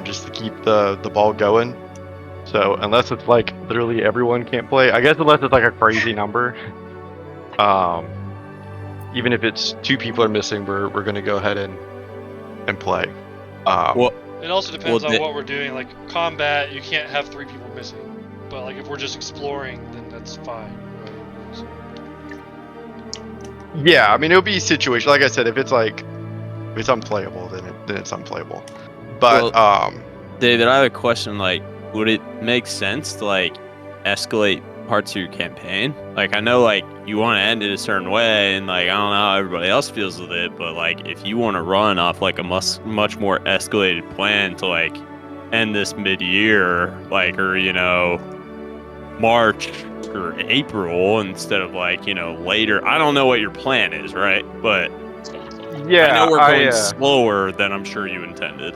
just to keep the ball going. So unless it's like literally everyone can't play, I guess unless it's like a crazy number, even if it's 2 people are missing, we're gonna go ahead and play. Well, It also depends on what we're doing. Like combat, you can't have 3 people missing. But like if we're just exploring, then that's fine. Right? So. Yeah, I mean it'll be situational. Like I said, if it's unplayable, then it's unplayable. But David, I have a question. Like, would it make sense to like escalate parts of your campaign? Like, I know like you want to end it a certain way, and like I don't know how everybody else feels with it, but like if you want to run off like a much more escalated plan to like end this mid-year, like, or March or April instead of like later. I don't know what your plan is, right? But yeah, I know we're going slower than I'm sure you intended.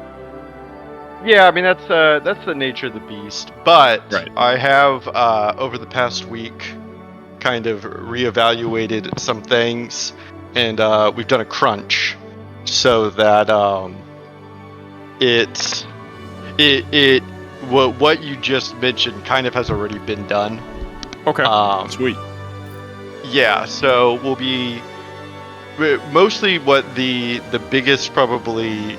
Yeah, I mean that's the nature of the beast. But right. I have over the past week kind of reevaluated some things, and we've done a crunch so that what you just mentioned kind of has already been done. Okay. Sweet. Yeah, so we'll be mostly what the biggest probably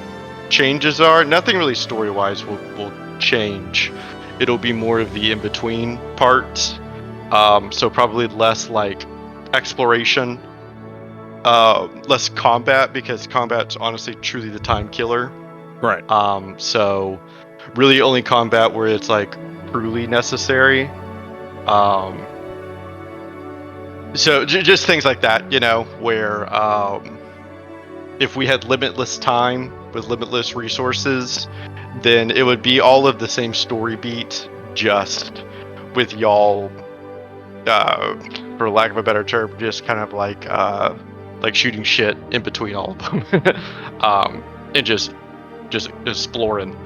changes are. Nothing really story-wise will change. It'll be more of the in-between parts. So probably less like exploration, less combat, because combat's honestly truly the time killer. Right. So really only combat where it's like truly necessary. So just things like that, where if we had limitless time with limitless resources, then it would be all of the same story beat, just with y'all, for lack of a better term, just kind of like shooting shit in between all of them, and just exploring.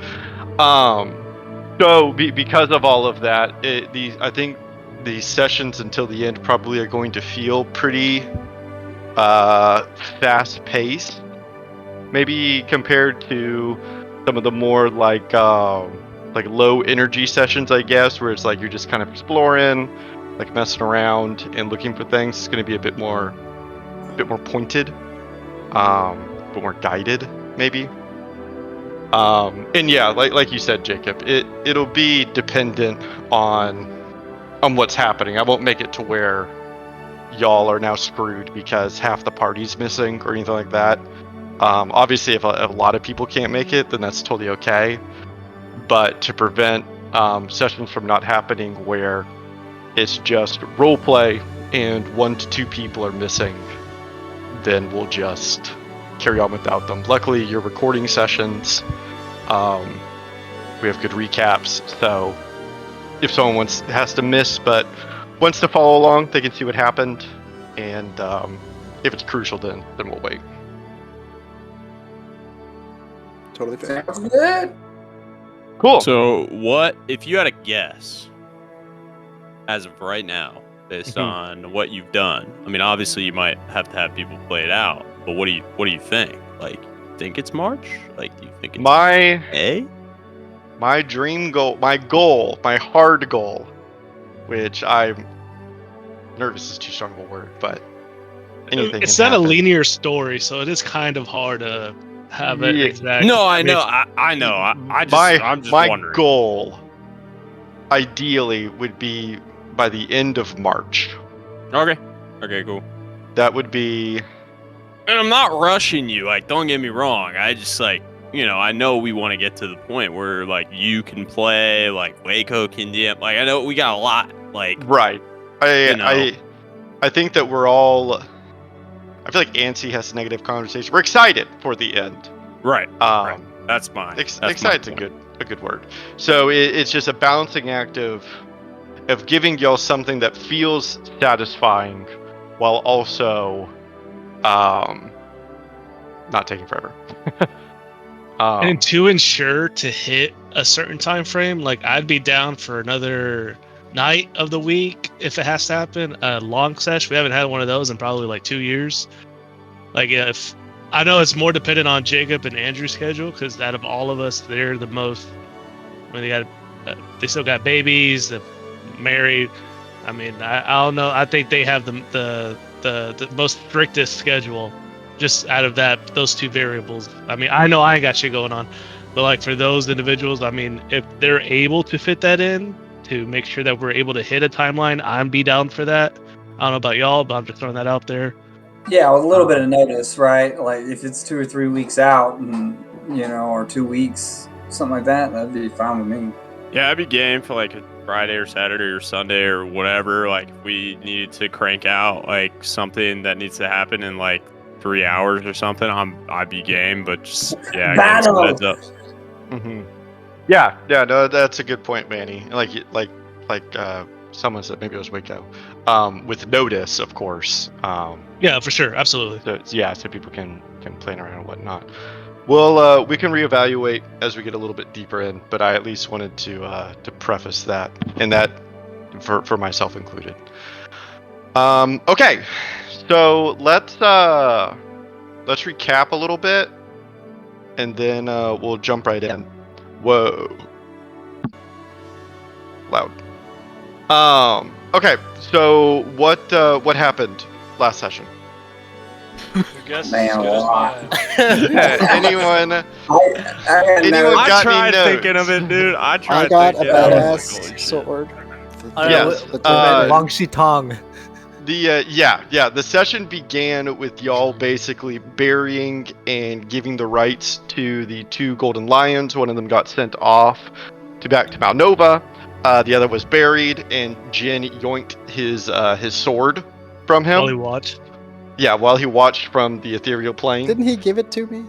So because of all of that, I think these sessions until the end probably are going to feel pretty fast-paced, maybe compared to some of the more like low energy sessions, I guess, where it's like you're just kind of exploring, like messing around and looking for things. It's going to be a bit more pointed, a bit more guided, maybe. And yeah, like you said, Jacob, it'll be dependent on what's happening. I won't make it to where y'all are now screwed because half the party's missing or anything like that. Obviously, if a lot of people can't make it, then that's totally okay. But to prevent sessions from not happening where it's just role play and 1 to 2 people are missing, then we'll just carry on without them. Luckily, your recording sessions, we have good recaps, so if someone has to miss but wants to follow along, they can see what happened, and if it's crucial, then we'll wait. Totally fair. Sounds good. Cool. So what, if you had a guess as of right now, based on what you've done? I mean, obviously you might have to have people play it out, but what do you think? Like, think it's March? Like, do you think it's my dream goal, my hard goal, which I'm nervous is too strong of a word, but anything it's can not happen. a linear story, so it is kind of hard to have it exact. No, I know. I'm just my wondering. goal ideally would be by the end of March. Okay, cool. That would be. And I'm not rushing you. Like, don't get me wrong. I just like, I know we want to get to the point where like you can play, like Waco can DM. Like, I know we got a lot. Like, right. I think that we're all. I feel like Ansi has a negative conversation. We're excited for the end. Right. That's fine. Excited's a good word. So it's just a balancing act of giving y'all something that feels satisfying, while also not taking forever. And to ensure to hit a certain time frame, like I'd be down for another night of the week if it has to happen. A long session. We haven't had one of those in probably like 2 years. Like if I know it's more dependent on Jacob and Andrew's schedule because out of all of us, they're the most. When they still got babies, they're married. I mean, I don't know. I think they have the most strictest schedule, just out of those two variables. I mean, I know I ain't got shit going on, but like for those individuals, I mean, if they're able to fit that in to make sure that we're able to hit a timeline, I'm be down for that. I don't know about y'all, but I'm just throwing that out there. Yeah, with a little bit of notice, right? Like if it's 2 or 3 weeks out, and or 2 weeks, something like that, that'd be fine with me. Yeah, I'd be game for like a Friday or Saturday or Sunday or whatever. Like if we needed to crank out like something that needs to happen in like 3 hours or something, I'd be game. But just give us a heads up. Mm-hmm. Yeah, no, that's a good point, Manny. Like someone said, maybe it was Waco. With notice, of course. Yeah, for sure, absolutely. So people can plan around and whatnot. Well, we can reevaluate as we get a little bit deeper in, but I at least wanted to preface that, and that for myself included. Okay, so let's recap a little bit, and then we'll jump right in. Whoa, loud. Okay, so what happened last session? Your guess is Man, as good as mine. Anyone I got tried any thinking notes? of it, dude. I I tried got a thinking. I was like, badass holy shit. sword. Yes. Wang Shitong. The session began with y'all basically burying and giving the rights to the 2 golden lions. One of them got sent off back to Malnova. The other was buried, and Jin yoinked his sword from him. While he watched. Yeah, while he watched from the ethereal plane. Didn't he give it to me?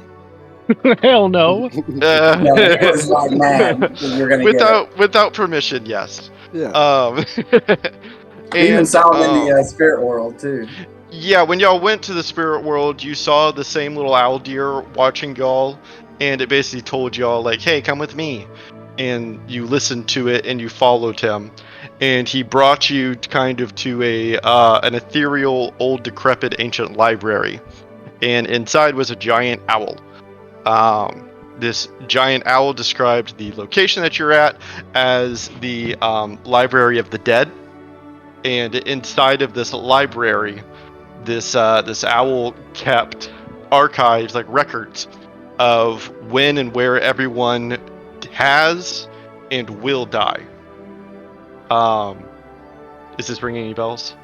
Hell no. No, it was like mad that you're gonna without permission, yes. Yeah. We even saw him in the spirit world too. Yeah, when y'all went to the spirit world, you saw the same little owl deer watching y'all, and it basically told y'all like, "Hey, come with me," and you listened to it and you followed him, and he brought you kind of to an ethereal, old, decrepit, ancient library, and inside was a giant owl. This giant owl described the location that you're at as the Library of the Dead. And inside of this library, this owl kept archives, like records, of when and where everyone has and will die. Is this ringing any bells?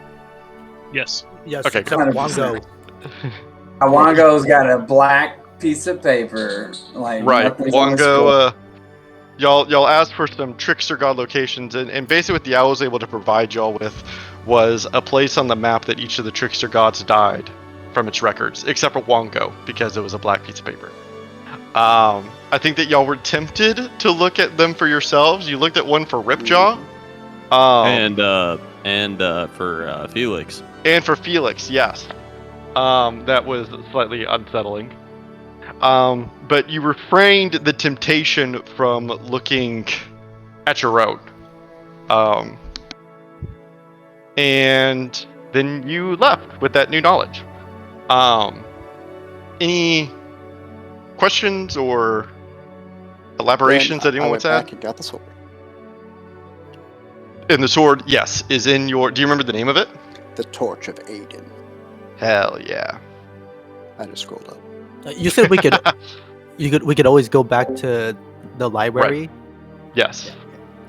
Yes. Yes, Okay, except 100%. Wango. Wango's got a black piece of paper. Like Right, nothing's on the scroll. Wango. Y'all asked for some trickster god locations, and basically what the owl was able to provide y'all with was a place on the map that each of the trickster gods died from its records, except for Wango, because it was a black piece of paper. I think that y'all were tempted to look at them for yourselves. You looked at one for Ripjaw. And for Felix. And for Felix, yes. That was slightly unsettling. But you refrained the temptation from looking at your own. And then you left with that new knowledge. Any questions or elaborations that anyone I wants went to add? back and got the sword. And the sword, yes, is in your... Do you remember the name of it? The Torch of Aiden. Hell yeah. I just scrolled up. You said we could, we could always go back to the library. Yes.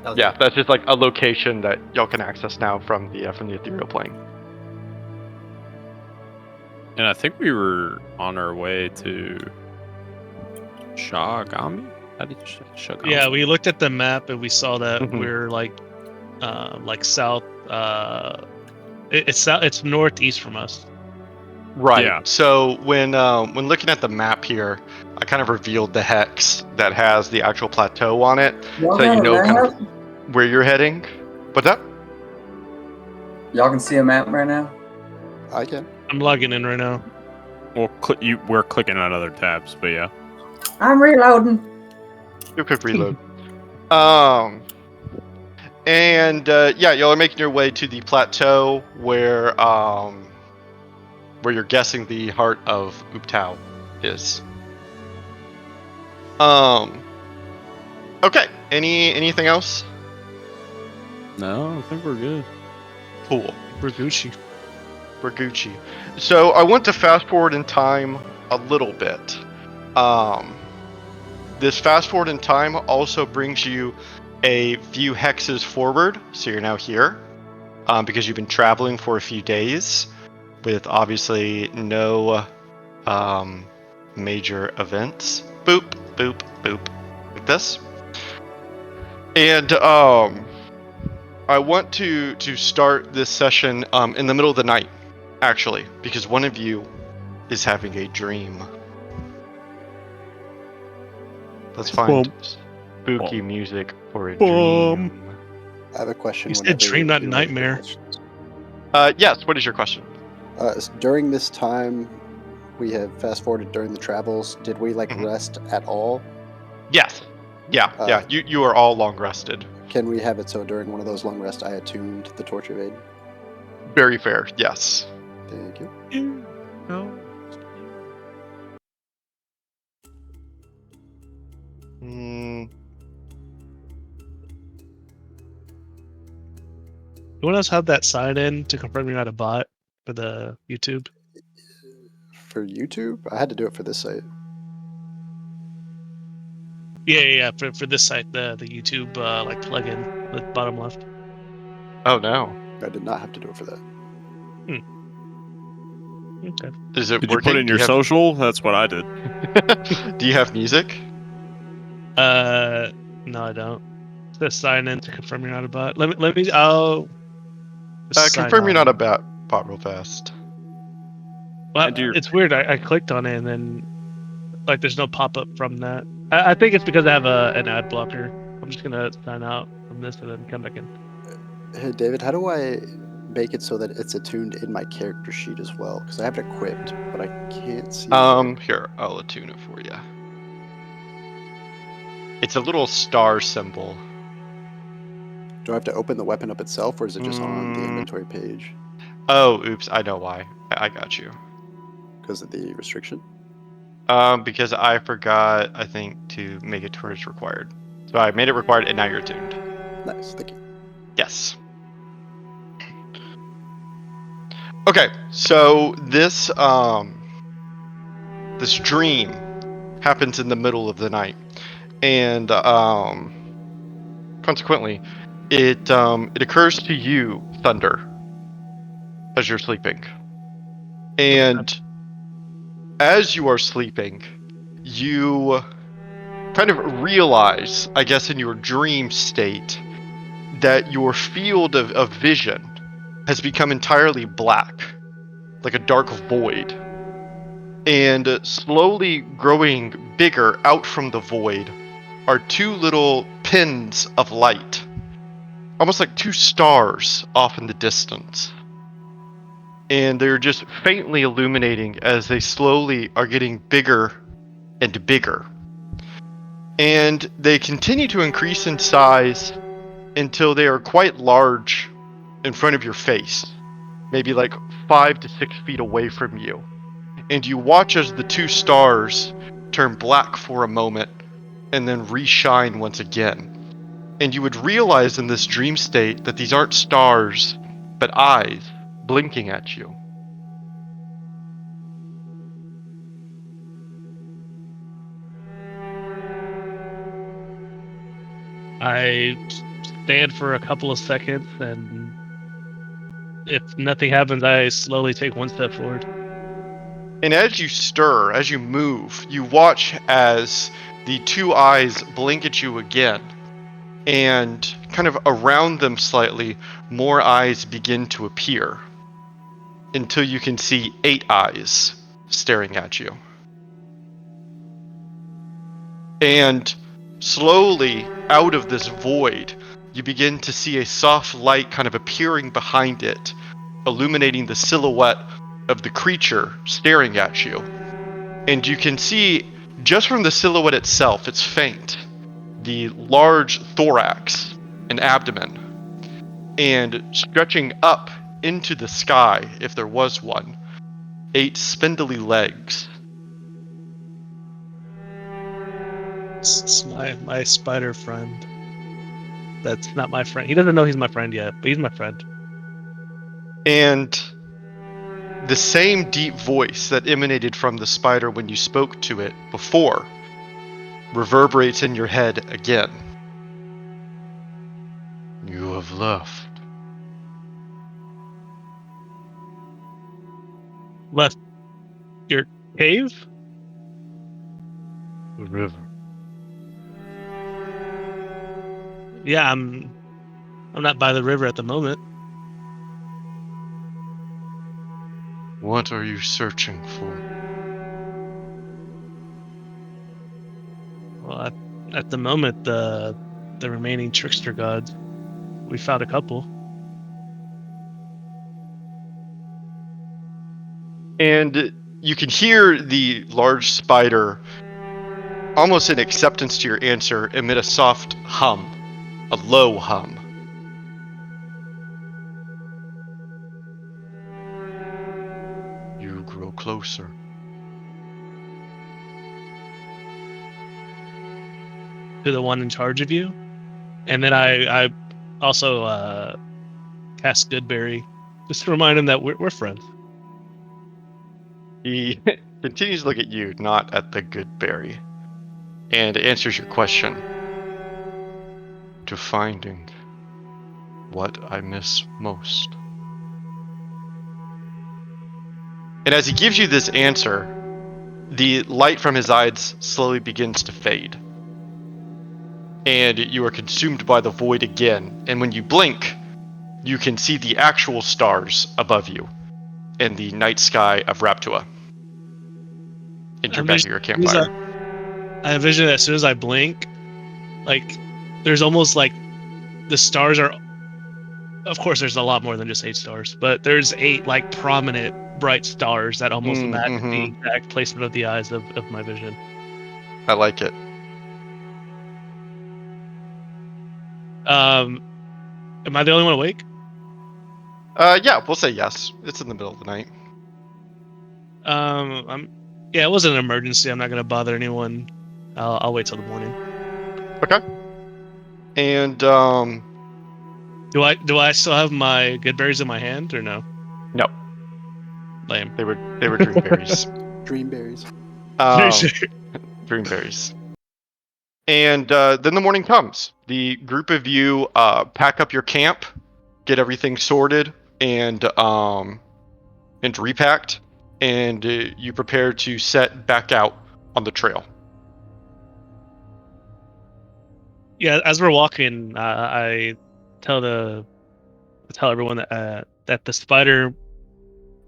That was Yeah, that's just like a location that y'all can access now from the ethereal plane. And I think we were on our way to Shagami. How did you say Shagami? Yeah, we looked at the map and we saw that Mhm. we're like south. It's northeast from us. Right. Yeah. So when looking at the map here, I kind of revealed the hex that has the actual plateau on it, Y'all so have you a know kind map? of where you're heading. What's that? Y'all can see a map right now. I can. I'm logging in right now. We're clicking on other tabs, but yeah. I'm reloading. Do a quick reload. And yeah, y'all are making your way to the plateau where you're guessing the heart of Uptao is. Okay. Anything else? No, I think we're good. Cool. Bergucci. Bergucci. So I want to fast forward in time a little bit. This fast forward in time also brings you a few hexes forward, so you're now here, because you've been traveling for a few days, with obviously no major events. Boop, boop, boop, like this. And I want to start this session in the middle of the night, actually, because one of you is having a dream. Let's find spooky music for a dream. I have a question. You said whenever dream, not you're ready for nightmare. questions. Yes, what is your question? During this time, we have fast forwarded during the travels. Did we Mhm. rest at all? Yes. Yeah. You are all long rested. Can we have it so during one of those long rests I attuned the Torch of Aiden? Very fair, yes. Thank you. Mm, Anyone else have that sign in to confirm you're not a bot for the YouTube? For YouTube, I had to do it for this site. Yeah. For this site, the YouTube like plugin, the bottom left. oh no. I did not have to do it for that. Okay. Is it Did you working? put in Do your social? That's what I did. Do you have music? No, I don't. The sign in to confirm you're not a bot. Let me. I'll just sign Confirm you're not on. a bot real fast. Well, Enter your- it's weird. I clicked on it and then like there's no pop up from that. I think it's because I have an ad blocker. I'm just gonna sign out from this and then come back in. Hey, David, how do I make it so that it's attuned in my character sheet as well? Because I have it equipped, but I can't see it. Here, I'll attune it for you. It's a little star symbol. Do I have to open the weapon up itself, or is it just on the Mm. inventory page? Oh, oops, I know why. I got you. Because of the restriction? Because I forgot, I think, to make it to where it's required. So I made it required, and now you're tuned. Nice, thank you. Yes. Okay, so this dream happens in the middle of the night, and consequently, it occurs to you, Thunder, as you're sleeping, and as you are sleeping, you kind of realize, I guess, in your dream state, that your field of vision has become entirely black, like a dark void. And slowly growing bigger out from the void are two little pins of light, almost like two stars off in the distance. And they're just faintly illuminating as they slowly are getting bigger and bigger. And they continue to increase in size until they are quite large in front of your face, maybe like 5 to 6 feet away from you. And you watch as the two stars turn black for a moment and then re-shine once again. And you would realize in this dream state that these aren't stars, but eyes blinking at you. I stand for a couple of seconds, and if nothing happens, I slowly take one step forward. And as you stir, as you move, you watch as the two eyes blink at you again. And kind of around them slightly, more eyes begin to appear until you can see 8 eyes staring at you. And slowly, out of this void, you begin to see a soft light kind of appearing behind it, illuminating the silhouette of the creature staring at you. And you can see, just from the silhouette itself, it's faint, the large thorax and abdomen, and stretching up into the sky, if there was one, 8 spindly legs. It's my spider friend. That's not my friend. He doesn't know he's my friend yet, but he's my friend. And the same deep voice that emanated from the spider when you spoke to it before reverberates in your head again. You have left. Left your cave? The river. Yeah, I'm not by the river at the moment. What are you searching for? Well, at the moment, the remaining trickster gods. We found a couple. And you can hear the large spider, almost in acceptance to your answer, emit a soft hum, a low hum. You grow closer. To the one in charge of you, and then I also cast Goodberry just to remind him that we're friends. He continues to look at you, not at the good berry, and answers your question. To finding what I miss most. And as he gives you this answer, the light from his eyes slowly begins to fade. And you are consumed by the void again. And when you blink, you can see the actual stars above you in the night sky of Raptua. And you're back at your campfire. I envision that as soon as I blink, like there's almost like the stars are. Of course, there's a lot more than just 8 stars, but there's 8 like prominent bright stars that almost match the exact placement of the eyes of my vision. I like it. Am I the only one awake? Yeah, we'll say yes. It's in the middle of the night. Yeah, it wasn't an emergency. I'm not gonna bother anyone. I'll wait till the morning. Okay. And Do I still have my good berries in my hand or no? No. Lame. They were dream berries. Dream berries. Dream berries. And then the morning comes. The group of you pack up your camp, get everything sorted, and repacked, and you prepare to set back out on the trail. Yeah, as we're walking, I tell everyone that the spider.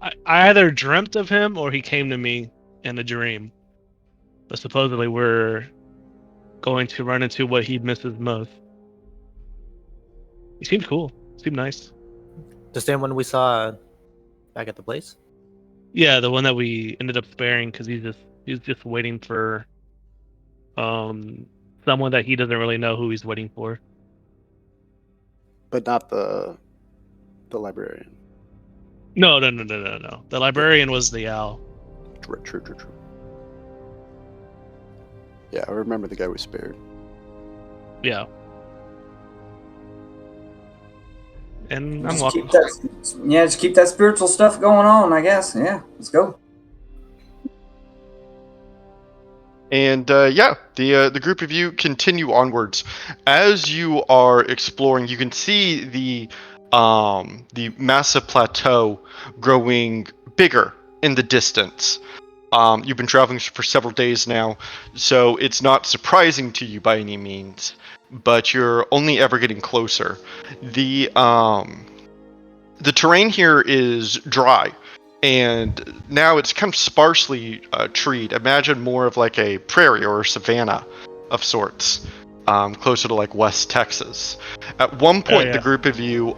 I either dreamt of him or he came to me in a dream. But supposedly we're going to run into what he misses most. He seemed cool. Seemed nice. The same one we saw back at the place? Yeah, the one that we ended up sparing because he's just waiting for someone that he doesn't really know who he's waiting for. But not the librarian. No. The librarian was the owl. True. Yeah, I remember the guy we spared. Yeah. And I'm Just walking. just keep that spiritual stuff going on, I guess. Yeah, let's go. And the group of you continue onwards. As you are exploring, you can see the massive plateau growing bigger in the distance. You've been traveling for several days now, so it's not surprising to you by any means, but you're only ever getting closer. The terrain here is dry, and now it's kind of sparsely treed. Imagine more of like a prairie or a savanna of sorts, closer to like West Texas. At one point, the group of you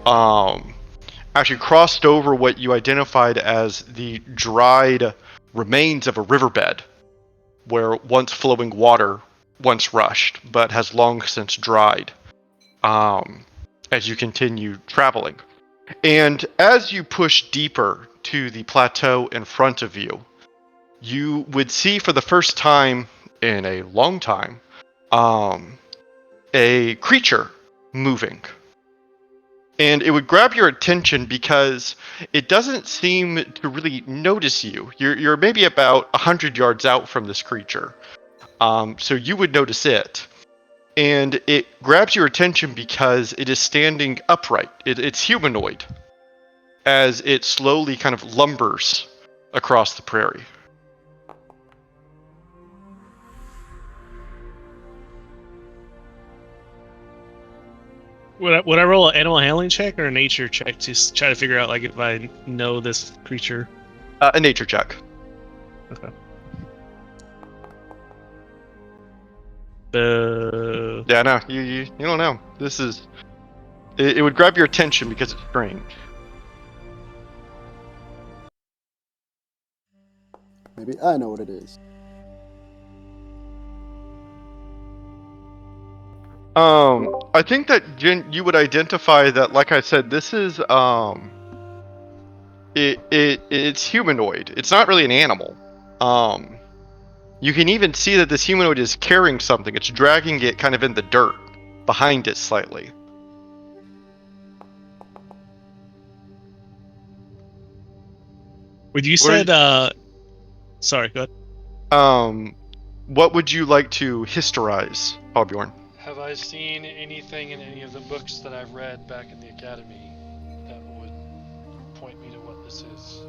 actually crossed over what you identified as the dried remains of a riverbed, where once flowing water once rushed, but has long since dried, as you continue traveling. And as you push deeper to the plateau in front of you, you would see for the first time in a long time a creature moving. And it would grab your attention because it doesn't seem to really notice you. You're maybe about 100 yards out from this creature. So you would notice it. And it grabs your attention because it is standing upright. It's humanoid as it slowly kind of lumbers across the prairie. Would I roll an animal handling check or a nature check to try to figure out like if I know this creature? A nature check. Okay. Yeah, no, you don't know. This is... It would grab your attention because it's strange. Maybe I know what it is. I think that you would identify that, like I said, this is it's humanoid. It's not really an animal. You can even see that this humanoid is carrying something. It's dragging it kind of in the dirt behind it slightly. When you said sorry, go ahead. What would you like to historize, Hobjorn? Have I seen anything in any of the books that I've read back in the academy that would point me to what this is?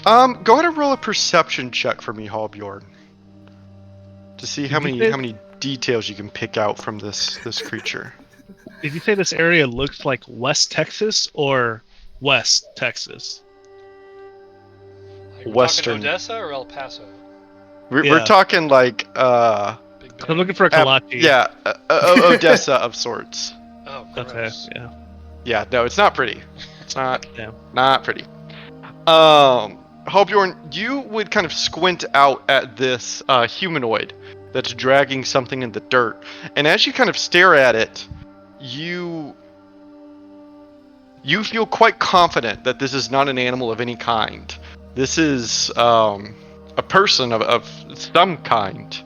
Go ahead and roll a perception check for me, Hobjorn, to see how Did you many details you can pick out from this creature. Did you say this area looks like West Texas or West Texas? Like, we're Western. talking Odessa or El Paso? We're talking like Big I'm Bang? looking for a kolache. Odessa of sorts. Oh, Okay. gross. Yeah. Yeah, no, it's not pretty. It's not Yeah. not pretty. Hobjorn, you would kind of squint out at this humanoid that's dragging something in the dirt, and as you kind of stare at it, you feel quite confident that this is not an animal of any kind. This is a person of some kind.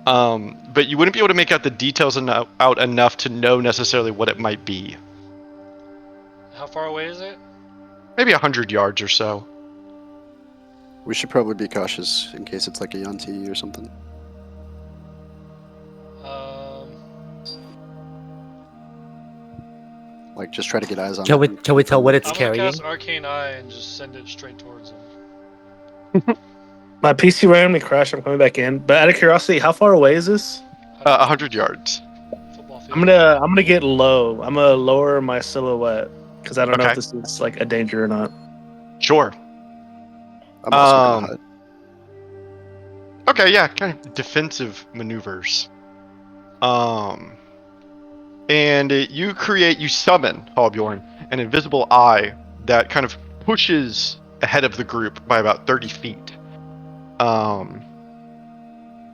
But you wouldn't be able to make out the details out enough to know necessarily what it might be. How far away is it? Maybe 100 yards or so. We should probably be cautious in case it's like a Yanti or something. Like, just try to get eyes on it. Can we tell what it's I'm gonna carrying? cast Arcane Eye and just send it straight towards him. My PC randomly crashed. I'm coming back in. But out of curiosity, how far away is this? 100 yards. Football field. I'm gonna get low. I'm gonna lower my silhouette because I don't know Okay. if this is like a danger or not. Sure. I'm also gonna hide. Okay, yeah, kind of defensive maneuvers. And you summon, Hobjorn, an invisible eye that kind of pushes ahead of the group by about 30 feet.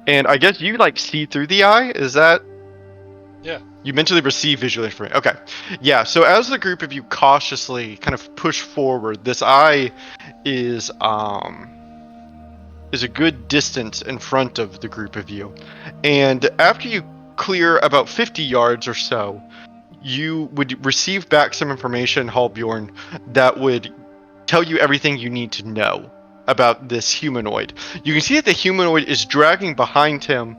And I guess you like see through the eye, is that? Yeah. You mentally receive visual information. Okay. Yeah, so as the group of you cautiously kind of push forward, this eye is a good distance in front of the group of you. And after you clear about 50 yards or so, you would receive back some information, Hallbjorn, that would tell you everything you need to know about this humanoid. You can see that the humanoid is dragging behind him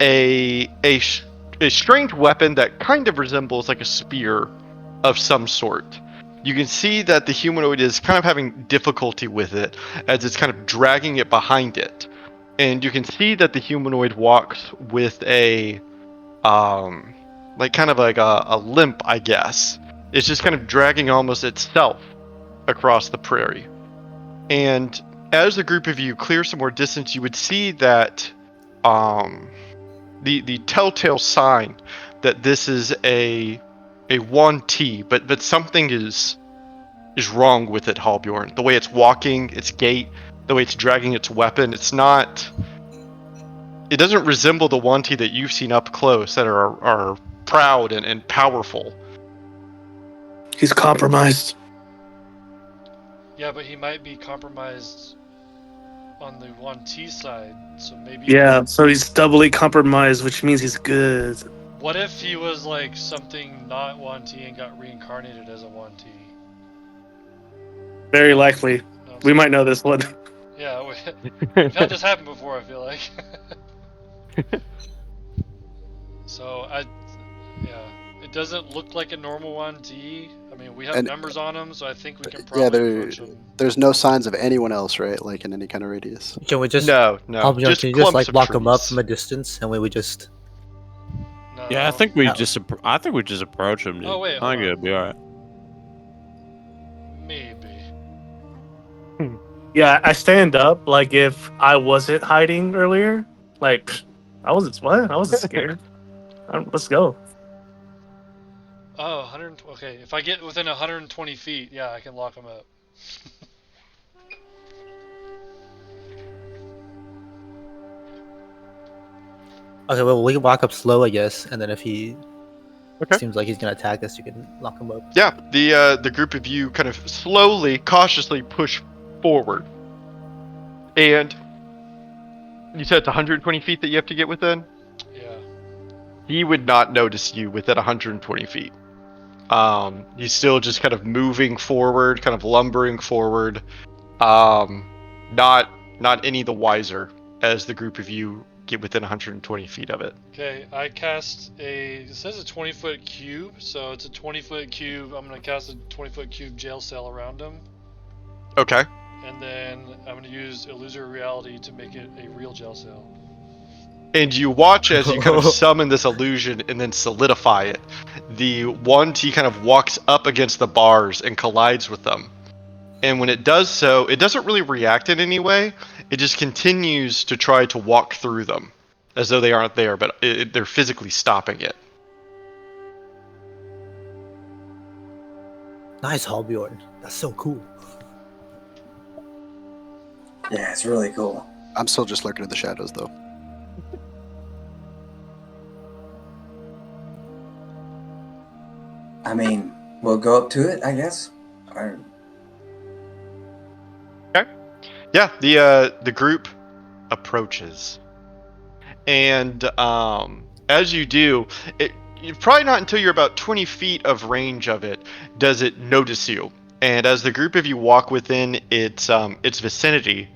a strange weapon that kind of resembles like a spear of some sort. You can see that the humanoid is kind of having difficulty with it as it's kind of dragging it behind it. And you can see that the humanoid walks with a kind of like a limp, I guess. It's just kind of dragging almost itself across the prairie. And as the group of you clear some more distance, you would see that the telltale sign that this is a 1T, but something is wrong with it, Hallbjorn. The way it's walking, its gait, the way it's dragging its weapon, it doesn't resemble the 1T that you've seen up close that are proud and powerful. He's compromised. Yeah, but he might be compromised on the 1T side, so maybe. Yeah, so he's doubly compromised, which means he's good. What if he was like something not 1T and got reincarnated as a 1T? Very likely. No, We might know this one. Yeah, we've had this happen before. I feel like. So it doesn't look like a normal 1T. I mean, we have And- numbers on them, so I think we can Yeah, probably approach them. there's no signs of anyone else, right? Like in any kind of radius. Can we just No, Albion, just can you just clumps like of lock them up trees. from a distance, and we would just No. Yeah, I think we Yeah. just approach him, dude. Oh, wait, I think hold it'll be alright. Maybe. Yeah, I stand up like if I wasn't hiding earlier. Like, I wasn't scared. Let's go. Oh, 100. Okay, if I get within 120 feet, yeah, I can lock them up. okay. Well, we can walk up slow, I guess, and then if he Okay. seems like he's gonna attack us, you can lock him up. Yeah, the group of you kind of slowly, cautiously push forward, and you said it's 120 feet that you have to get within. Yeah. He would not notice you within 120 feet. He's still just kind of moving forward, kind of lumbering forward. Not any the wiser as the group of you get within 120 feet of it. Okay, I cast it says a 20-foot cube, so it's a 20-foot cube. I'm going to cast a 20-foot cube jail cell around him. Okay. And then I'm going to use illusory reality to make it a real jail cell. And you watch as you kind of summon this illusion and then solidify it. The 1T kind of walks up against the bars and collides with them. And when it does so, it doesn't really react in any way. It just continues to try to walk through them as though they aren't there, but they're physically stopping it. Nice, Halbjorn. That's so cool. Yeah, it's really cool. I'm still just lurking in the shadows, though. I mean, we'll go up to it, I guess. Or, Yeah, the group approaches, and as you do, probably not until you're about 20 feet of range of it does it notice you. And as the group of you walk within its vicinity,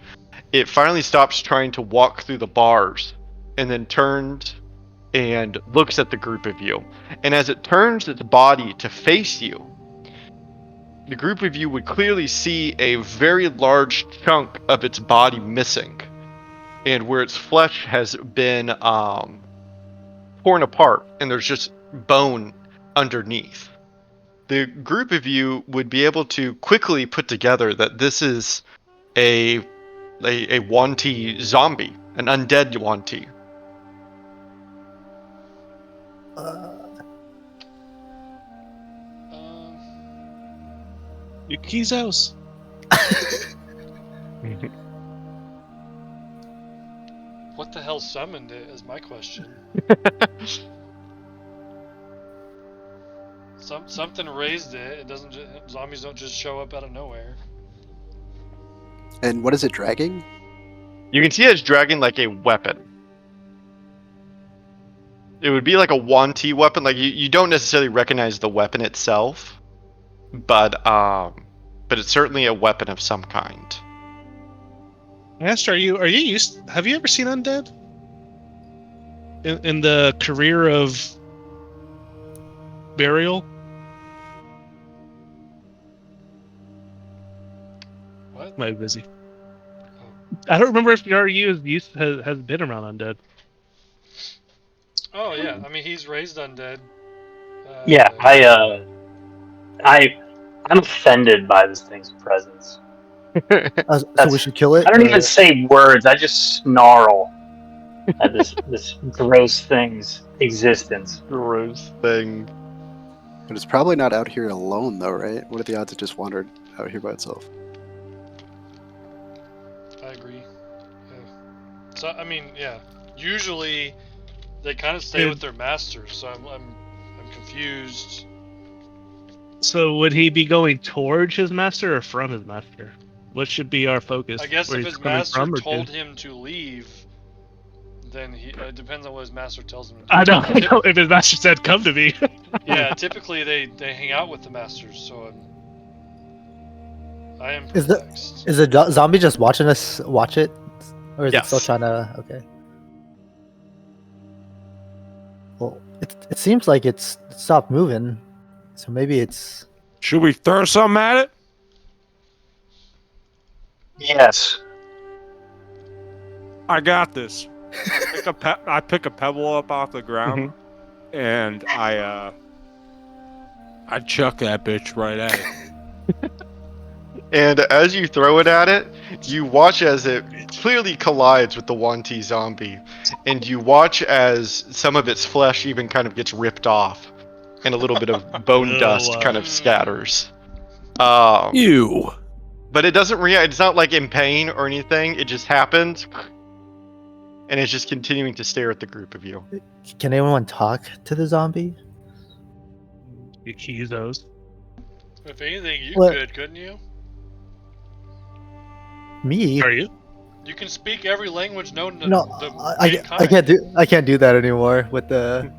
it finally stops trying to walk through the bars, and then turns and looks at the group of you. And as it turns its body to face you, the group of you would clearly see a very large chunk of its body missing, and where its flesh has been torn apart, and there's just bone underneath. The group of you would be able to quickly put together that this is a 1T zombie, an undead 1T. Yuki's house. What the hell summoned it is my question. Something raised it. It doesn't. Zombies don't just show up out of nowhere. And what is it dragging? You can see it's dragging like a weapon. It would be like a 1T weapon. Like you don't necessarily recognize the weapon itself, but it's certainly a weapon of some kind. I asked, are you used? Have you ever seen undead? In the career of burial? What? Might be busy. I don't remember if RU has been around undead. Oh yeah, I mean he's raised undead. Yeah, I'm offended by this thing's presence. So we should kill it. I don't even say words. I just snarl at this gross thing's existence. Gross thing. But it's probably not out here alone, though, right? What are the odds it just wandered out here by itself? I agree. Yeah. So I mean, yeah. Usually, they kind of stay with their masters. So I'm confused. So would he be going towards his master or from his master? What should be our focus? I guess Where if he's his coming master from, or told to? him to leave, then it depends on what his master tells him to do. I know. If his master said, "Come to me." Yeah, typically they hang out with the masters, so I am Is the perplexed. is the zombie just watching us watch it, or is it still Yes. trying to? Okay. Well, it seems like it stopped moving, so maybe it's. Should we throw something at it? Yes. I got this. I pick a pebble up off the ground, and I chuck that bitch right at it. And as you throw it at it, you watch as it clearly collides with the 1T zombie. And you watch as some of its flesh even kind of gets ripped off. And a little bit of bone Oh, dust wow. kind of scatters. Ew. But it doesn't react. It's not like in pain or anything. It just happens. And it's just continuing to stare at the group of you. Can anyone talk to the zombie? You keys those. If anything, you What? could, couldn't you? Me? Are you? You can speak every language known to No, the I can't do that anymore with the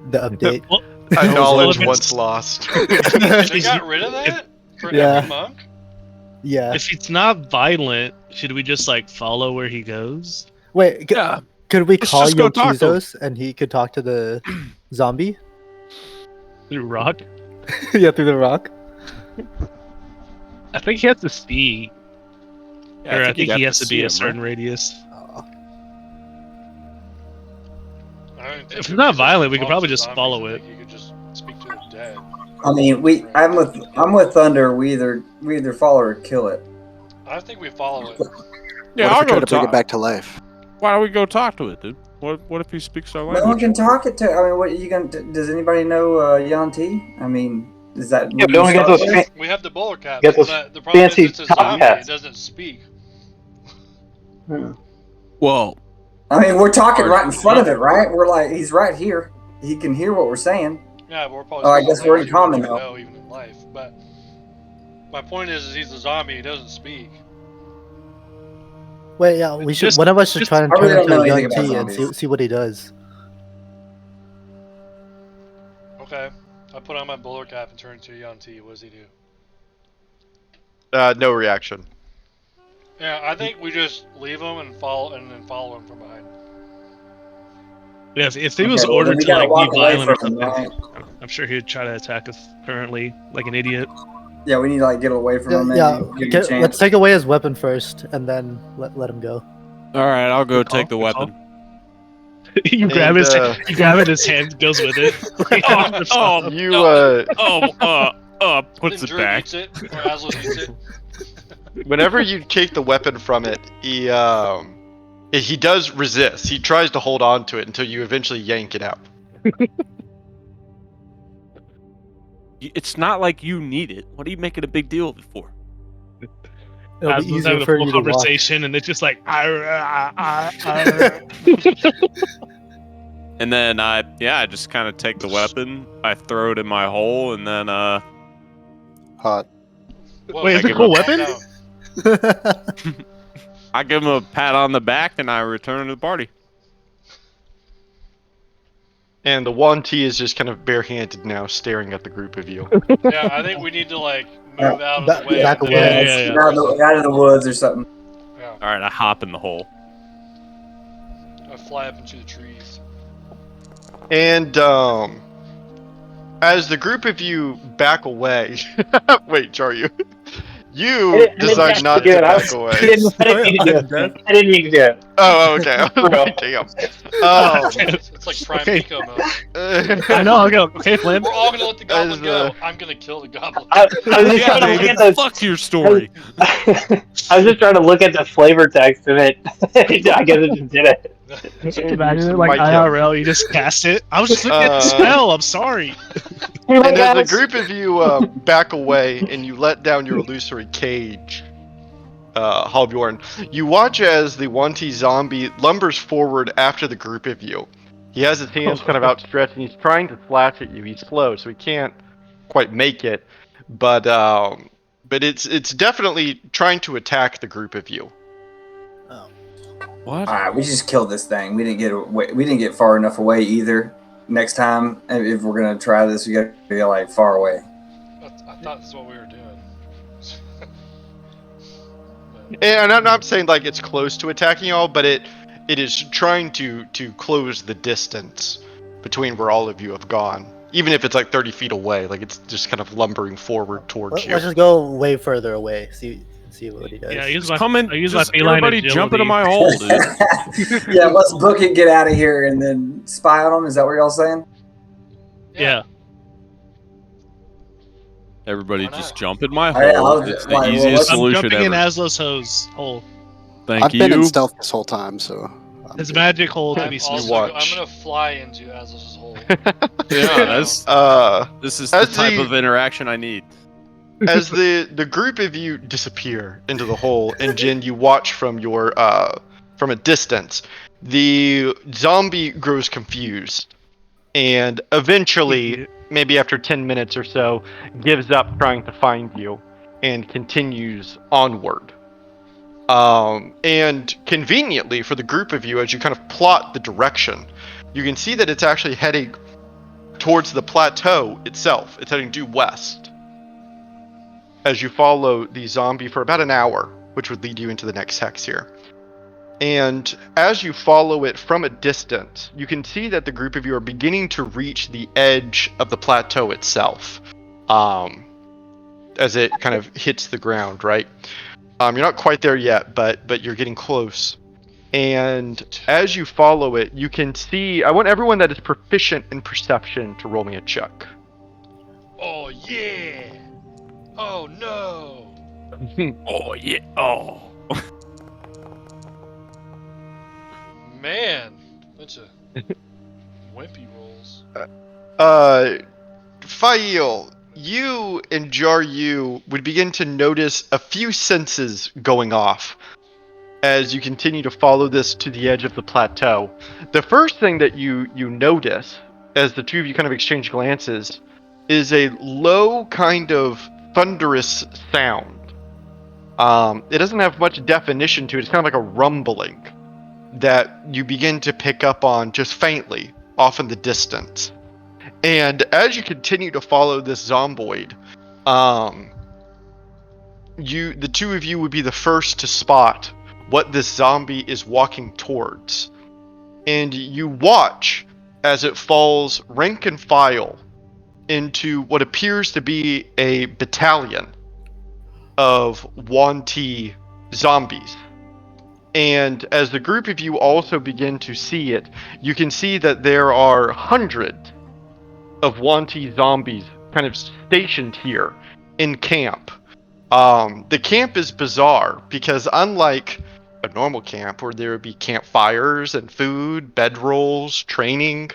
update. Well, A Well, knowledge if it's- once lost. They got rid of that for Yeah. every monk. Yeah. If it's not violent, should we just like follow where he goes? Wait, Yeah. could we Let's call just go talk to him. Yokizos and he could talk to the zombie? Through rock? Yeah, through the rock. I think he has to see. Yeah, Or I think you he have has to see be a him, certain right? radius. I don't think If it's we not could violent, we could talk probably to just zombies. follow I it. think you could just speak to the dead. I mean, I'm with Thunder. We either follow or kill it. I think we follow it. Yeah, what if I'll we try go to bring talk. it back to life? Why don't we go talk to it, dude? What if he speaks our No one language? can talk it to. I mean, what are you gonna? Does anybody know Yanti? I mean, is that? Yeah, but don't we get those We have the bowler caps, Get those but the problem is fancy it's a top zombie. hats. It doesn't speak. Well, I mean, we're talking Or- right in front of it, right? We're like, he's right here. He can hear what we're saying. Yeah, but we're probably. Oh, I speaking guess we're in language we common, don't though. know even in life. But my point is he's a zombie. He doesn't speak. Wait, yeah, we should. Just- One of us should try and I really turn don't know into a anything young about T and zombies. see what he does. Okay, I put on my bowler cap and turn into a young T. What does he do? No reaction. Yeah, I think we just leave him and then follow him from behind. Yeah, if he was Okay, well, then ordered we to gotta like be walk away violent or from him, something, right? I'm sure he'd try to attack us currently like an idiot. Yeah, we need to like get away from him. Maybe. Yeah, Give him a chance. let's take away his weapon first, and then let him go. all right, I'll go Good call, take the good call. weapon. You grab his, And, you grab it, his hand goes with it. Oh, You puts Then it Drew back. eats it, or Aslan eats it. whenever you take the weapon from it, he does resist. He tries to hold on to it until you eventually yank it out. It's not like you need it. What are you making a big deal of it for? It'll As be was easier having a for full you to walk. conversation, and it's just like, And then I just kind of take the weapon, I throw it in my hole, and then Hot. Whoa, Wait, is it a calm weapon? down. I give him a pat on the back, and I return to the party. And the 1T is just kind of barehanded now, staring at the group of you. Yeah, I think we need to like move out of the way. back of the- away. Yeah. Out of the woods or something. Yeah, All right, I hop in the hole. I fly up into the trees. And as the group of you back away, wait, Charyu, you decide not to back away. I didn't mean to do it. I didn't mean to do it. Oh, okay. I was like, damn. It's like Prime Okay. Pico mode. I know. I'll go. Okay, Flynn. We're all gonna let the goblin As, go. I'm gonna kill the goblin. I was just Yeah, trying to look David, at the. fuck your story. I was just trying to look at the flavor text of it. I guess it just did it. Imagine it like Might kill. IRL. You just cast it. I was just looking at the spell. I'm sorry. Oh my And God, as the group of you back away and you let down your illusory cage, Halbjorn, you watch as the 1T zombie lumbers forward after the group of you. He has his hands kind of outstretched and he's trying to slash at you. He's slow, so he can't quite make it. But but it's definitely trying to attack the group of you. Oh. What? All right, we just killed this thing. We didn't get far enough away either. Next time, if we're gonna try this, we gotta get like far away. I thought that's what we were doing. And I'm not saying like it's close to attacking y'all, but it is trying to close the distance between where all of you have gone. Even if it's like 30 feet away, like it's just kind of lumbering forward towards you. Let's just go way further away. See what he does. Yeah, use Just my, come in. I use Just my feline everybody jump into agility. my hole, dude. Yeah, let's book it, get out of here, and then spy on them. Is that what y'all saying? Yeah. Everybody Why not? just jump in my All right, hole. I'll- It's the like, well, easiest let's- I'm solution jumping in ever. Aslos' hole. Thank I've you. been in stealth this whole time, so His good. magic hole to I'm be also smooth. watch. I'm gonna fly into Azos' hole. Yeah, that's this is the As type the- of interaction I need. As the group of you disappear into the hole, and Jin, you watch from your from a distance, the zombie grows confused, and eventually, maybe after 10 minutes or so, gives up trying to find you and continues onward. And conveniently for the group of you, as you kind of plot the direction, you can see that it's actually heading towards the plateau itself. It's heading due west. As you follow the zombie for about an hour, which would lead you into the next hex here. And as you follow it from a distance, you can see that the group of you are beginning to reach the edge of the plateau itself, as it kind of hits the ground, right? You're not quite there yet, but you're getting close. And as you follow it, you can see. I want everyone that is proficient in perception to roll me a check. Oh yeah! Oh no! Oh yeah. Oh. Man, bunch of wimpy rolls. Fail, you and Jaryu would begin to notice a few senses going off as you continue to follow this to the edge of the plateau. The first thing that you notice, as the two of you kind of exchange glances, is a low kind of thunderous sound. It doesn't have much definition to it. It's kind of like a rumbling that you begin to pick up on just faintly off in the distance. And as you continue to follow this zomboid, the two of you would be the first to spot what this zombie is walking towards. And you watch as it falls rank and file into what appears to be a battalion of Wanti zombies. And as the group of you also begin to see it, you can see that there are hundreds of Wanti zombies kind of stationed here in camp. The camp is bizarre because unlike a normal camp where there would be campfires and food, bedrolls, training,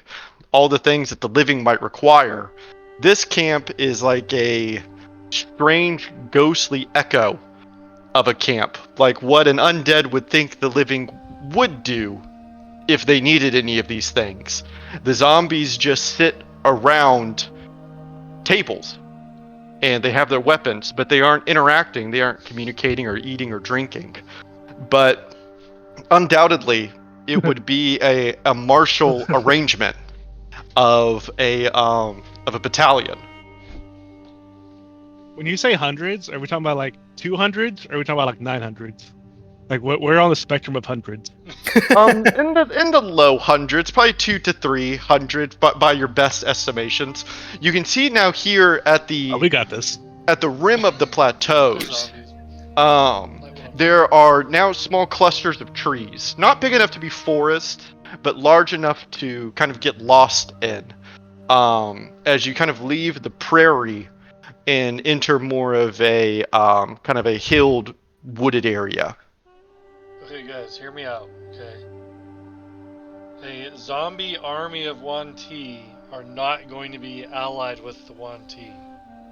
all the things that the living might require, this camp is like a strange ghostly echo of a camp, like what an undead would think the living would do if they needed any of these things. The zombies just sit around tables and they have their weapons, but they aren't interacting, they aren't communicating or eating or drinking. But undoubtedly, it would be a martial arrangement of a battalion. When you say hundreds, are we talking about like 200s? Or are we talking about like 900s? Like we're on the spectrum of hundreds. In the low hundreds, probably 200 to 300, but by your best estimations. You can see now here at the Oh, we got this. at the rim of the plateaus, Zombies. there are now small clusters of trees, not big enough to be forest, but large enough to kind of get lost in. As you kind of leave the prairie and enter more of a kind of a hilled, wooded area. Okay, guys, hear me out. Okay. A zombie army of 1T are not going to be allied with the 1T.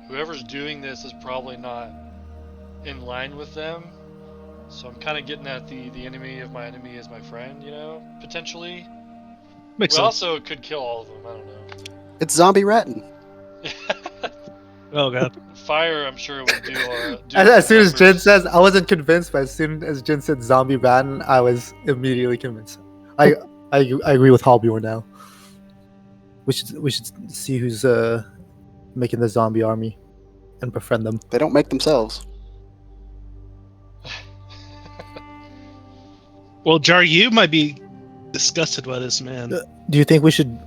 Whoever's doing this is probably not in line with them. So I'm kind of getting at the enemy of my enemy is my friend, you know, potentially. Makes We sense. also could kill all of them. I don't know. It's zombie ratting. Oh god. Fire, I'm sure would do. As soon as Jin numbers. says, I wasn't convinced, but as soon as Jin said zombie ban, I was immediately convinced. I agree with Halbjorn now. We should see who's making the zombie army and befriend them. They don't make themselves. Well, Jar, you might be disgusted by this, man. Do you think we should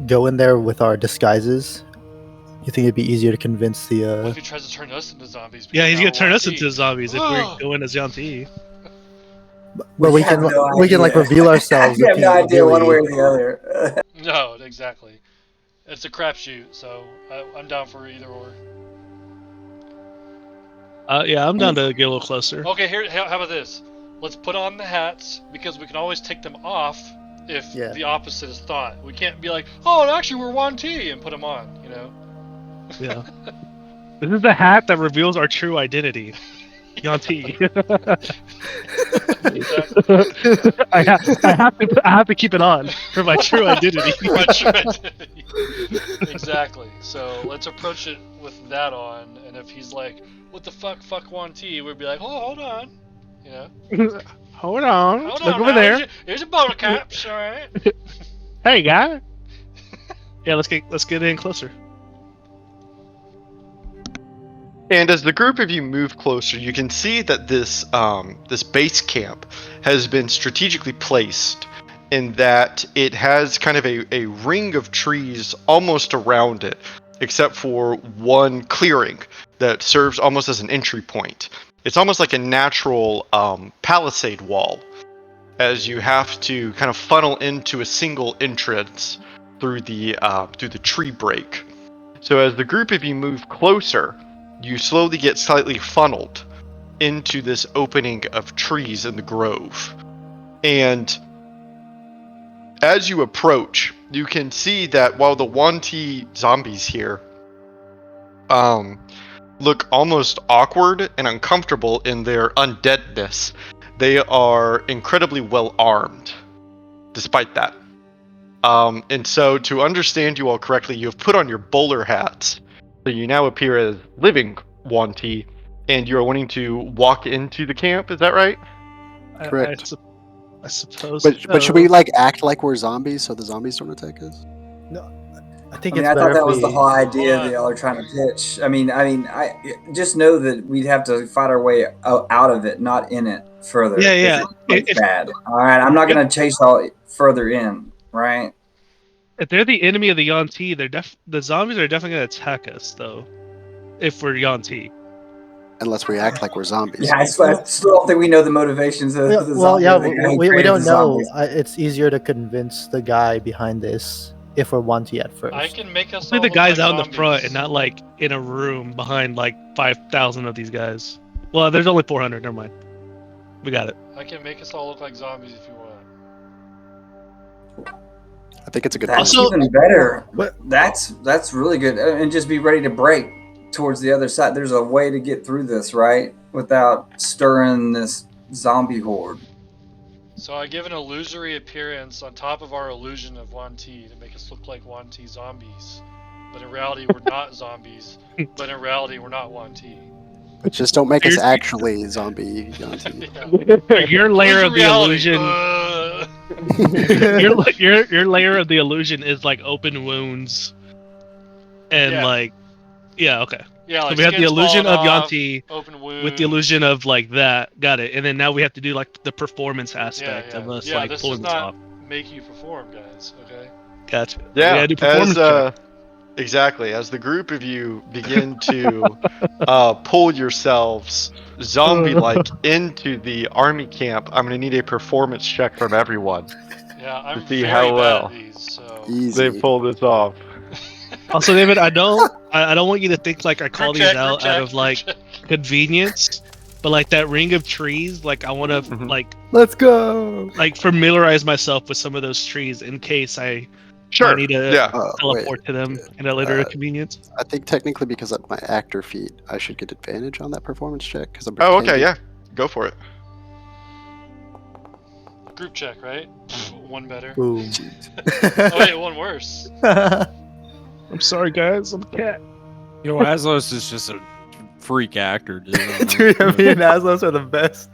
go in there with our disguises? You think it'd be easier to convince What the? if he tries to turn us into zombies? Yeah, he's gonna because turn now us we're into zombies if we're going as Yanti. But we have can no we can like idea. reveal ourselves. We have no looking idea one way really- or the other. No, exactly. It's a crapshoot, so I'm down for either or. Yeah, I'm down to get a little closer. Okay, here. How about this? Let's put on the hats because we can always take them off if Yeah. the opposite is thought. We can't be like, oh, actually we're 1T and put them on. You know. Yeah. This is the hat that reveals our true identity. Yanti. I have to keep it on for my true identity. My true identity. Exactly. So let's approach it with that on, and if he's like, "What the fuck, 1T," we'd be like, "Oh, hold on," you know. Hold on. Hold Look on, over now. there. Here's a bottle caps, all right. Hey, guy. Yeah, let's get in closer. And as the group of you move closer, you can see that this this base camp has been strategically placed in that it has kind of a ring of trees almost around it, except for one clearing that serves almost as an entry point. It's almost like a natural palisade wall, as you have to kind of funnel into a single entrance through the tree break. So as the group of you move closer, you slowly get slightly funneled into this opening of trees in the grove. And as you approach, you can see that while the 1T zombies here look almost awkward and uncomfortable in their undeadness, they are incredibly well armed despite that. And so to understand you all correctly, you have put on your bowler hats. So you now appear as living 1T, and you are wanting to walk into the camp, is that right? Correct. I suppose. But should we like act like we're zombies so the zombies don't attack us? I think I mean, it's I better thought that if was we. the whole idea Hold that on. y'all are trying to pitch. I just know that we'd have to fight our way out of it, not in it further. Yeah, yeah. It's If- bad. All right, I'm not gonna chase all further in. Right? If they're the enemy of the Yanti, the zombies are definitely gonna attack us though. If we're Yanti. Unless we act like we're zombies. Yeah, I still don't think we know the motivations of the Well, zombie. yeah, the guy who we created don't the know. zombies. It's easier to convince the guy behind this if we're wanty at first. I can make us Hopefully all the look guys like out in the front zombies. and not like in a room behind like 5,000 of these guys. Well, there's only 400. Never mind. We got it. I can make us all look like zombies if you want. I think it's a good That's plan. Also- even better. What- That's really good, and just be ready to break towards the other side. There's a way to get through this, right, without stirring this zombie horde. So I give an illusory appearance on top of our illusion of 1T to make us look like 1T zombies. But in reality, we're not zombies. But in reality, we're not 1T. But just don't make us Here's- actually zombie Yanti. Yeah. Your layer of the Illusion illusion. reality. your layer of the illusion is like open wounds, and Yeah. like, yeah, okay. Yeah, So like we have the skin's illusion of falling off, Yanti open wound. with the illusion of like that. Got it. And then now we have to do like the performance aspect of us like this pulling does this not off. make you perform, guys. Okay. Gotcha. Yeah, We gotta do performance as exactly as the group of you begin to pull yourselves zombie-like into the army camp, I'm gonna need a performance check from everyone. Yeah, I'm see very how bad well at these. So. Easy. They pull this off. Also, David, I don't want you to think like I call Group these check, out group out check, of group like check. convenience, but like that ring of trees, like I want to Mhm. Let's go. like familiarize myself with some of those trees in case I Sure. need to Yeah. teleport to them in a later Uh, convenience. I think technically because of my actor feat, I should get advantage on that performance check because I'm. Oh, okay. pretending. Yeah. Go for it. Group check, right? One better. Boom. Oh wait, one worse. I'm sorry, guys. I'm a cat. Yo, Aslos is just a freak actor, dude. Dude, me and Aslos are the best.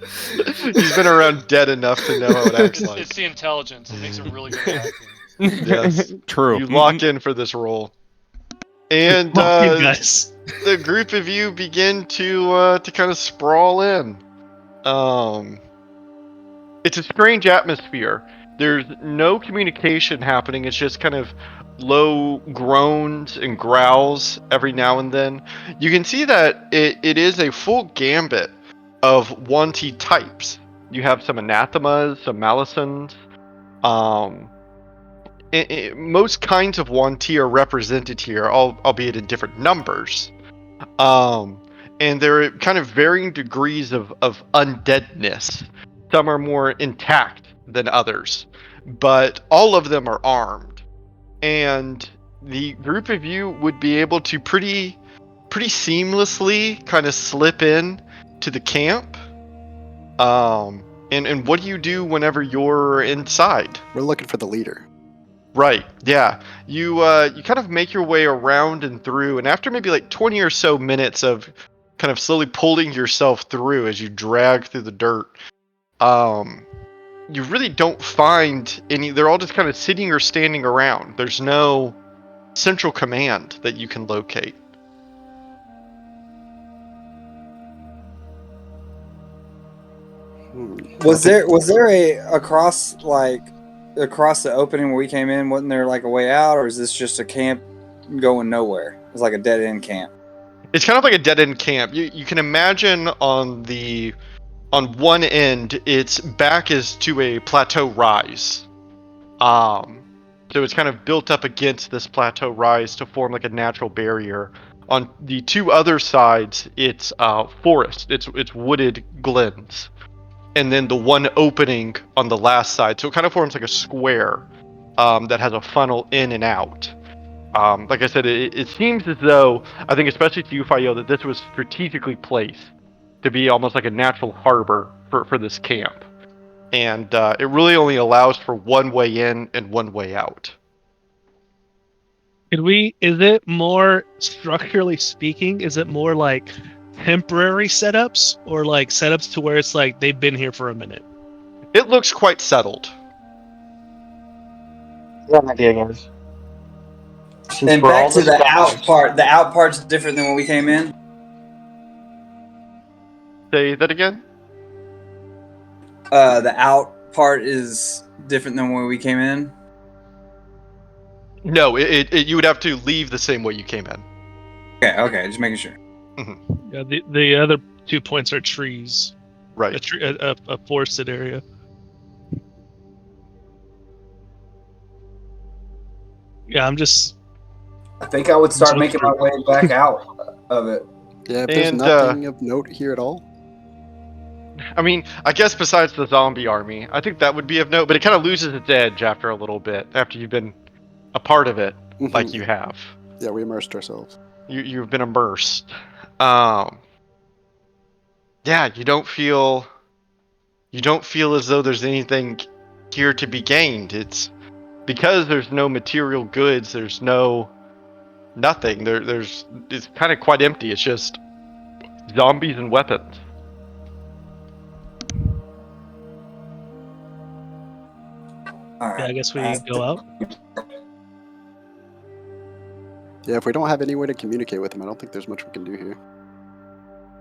He's been around dead enough to know how it acts like. It's the intelligence. It makes him really good at acting. Yes. True. You lock in for this role. And Fuck you guys. the group of you begin to kind of sprawl in. It's a strange atmosphere. There's no communication happening. It's just kind of low groans and growls every now and then. You can see that it is a full gambit of 1T types. You have some anathemas, some malicens. Most kinds of 1T are represented here, albeit in different numbers. And there are kind of varying degrees of undeadness. Some are more intact than others, but all of them are armed. And the group of you would be able to pretty seamlessly kind of slip in to the camp. And what do you do whenever you're inside? We're looking for the leader. Right, yeah. You kind of make your way around and through, and after maybe like 20 or so minutes of kind of slowly pulling yourself through as you drag through the dirt, you really don't find any. They're all just kind of sitting or standing around. There's no central command that you can locate. Was there a across the opening where we came in? Wasn't there like a way out, or is this just a camp going nowhere? It's like a dead end camp. It's kind of like a dead end camp. You can imagine on one end, its back is to a plateau rise. So it's kind of built up against this plateau rise to form like a natural barrier. On the two other sides, it's forest. It's wooded glens. And then the one opening on the last side, so it kind of forms like a square that has a funnel in and out. Like I said, it seems as though, I think especially to you, Fayo, that this was strategically placed to be almost like a natural harbor for this camp. And it really only allows for one way in and one way out. Is it more, structurally speaking, is it more like temporary setups or like setups to where it's like they've been here for a minute? It looks quite settled. Yeah, idea, guys. And back to the out part. The out part's different than when we came in. Say that again? The out part is different than when we came in. No, you would have to leave the same way you came in. Okay, just making sure. Yeah, the other 2 points are trees. Right. A forested area. Yeah, I think I would start making my way back out of it. Yeah, if there's And, nothing of note here at all. I mean, I guess besides the zombie army, I think that would be of note, but it kind of loses its edge after a little bit, after you've been a part of it, like you have. Yeah, we immersed ourselves. You've been immersed. Yeah, you don't feel as though there's anything here to be gained. It's because there's no material goods, there's nothing. It's kind of quite empty. It's just zombies and weapons. All right. Yeah, I guess we go out. Yeah, if we don't have any way to communicate with them, I don't think there's much we can do here.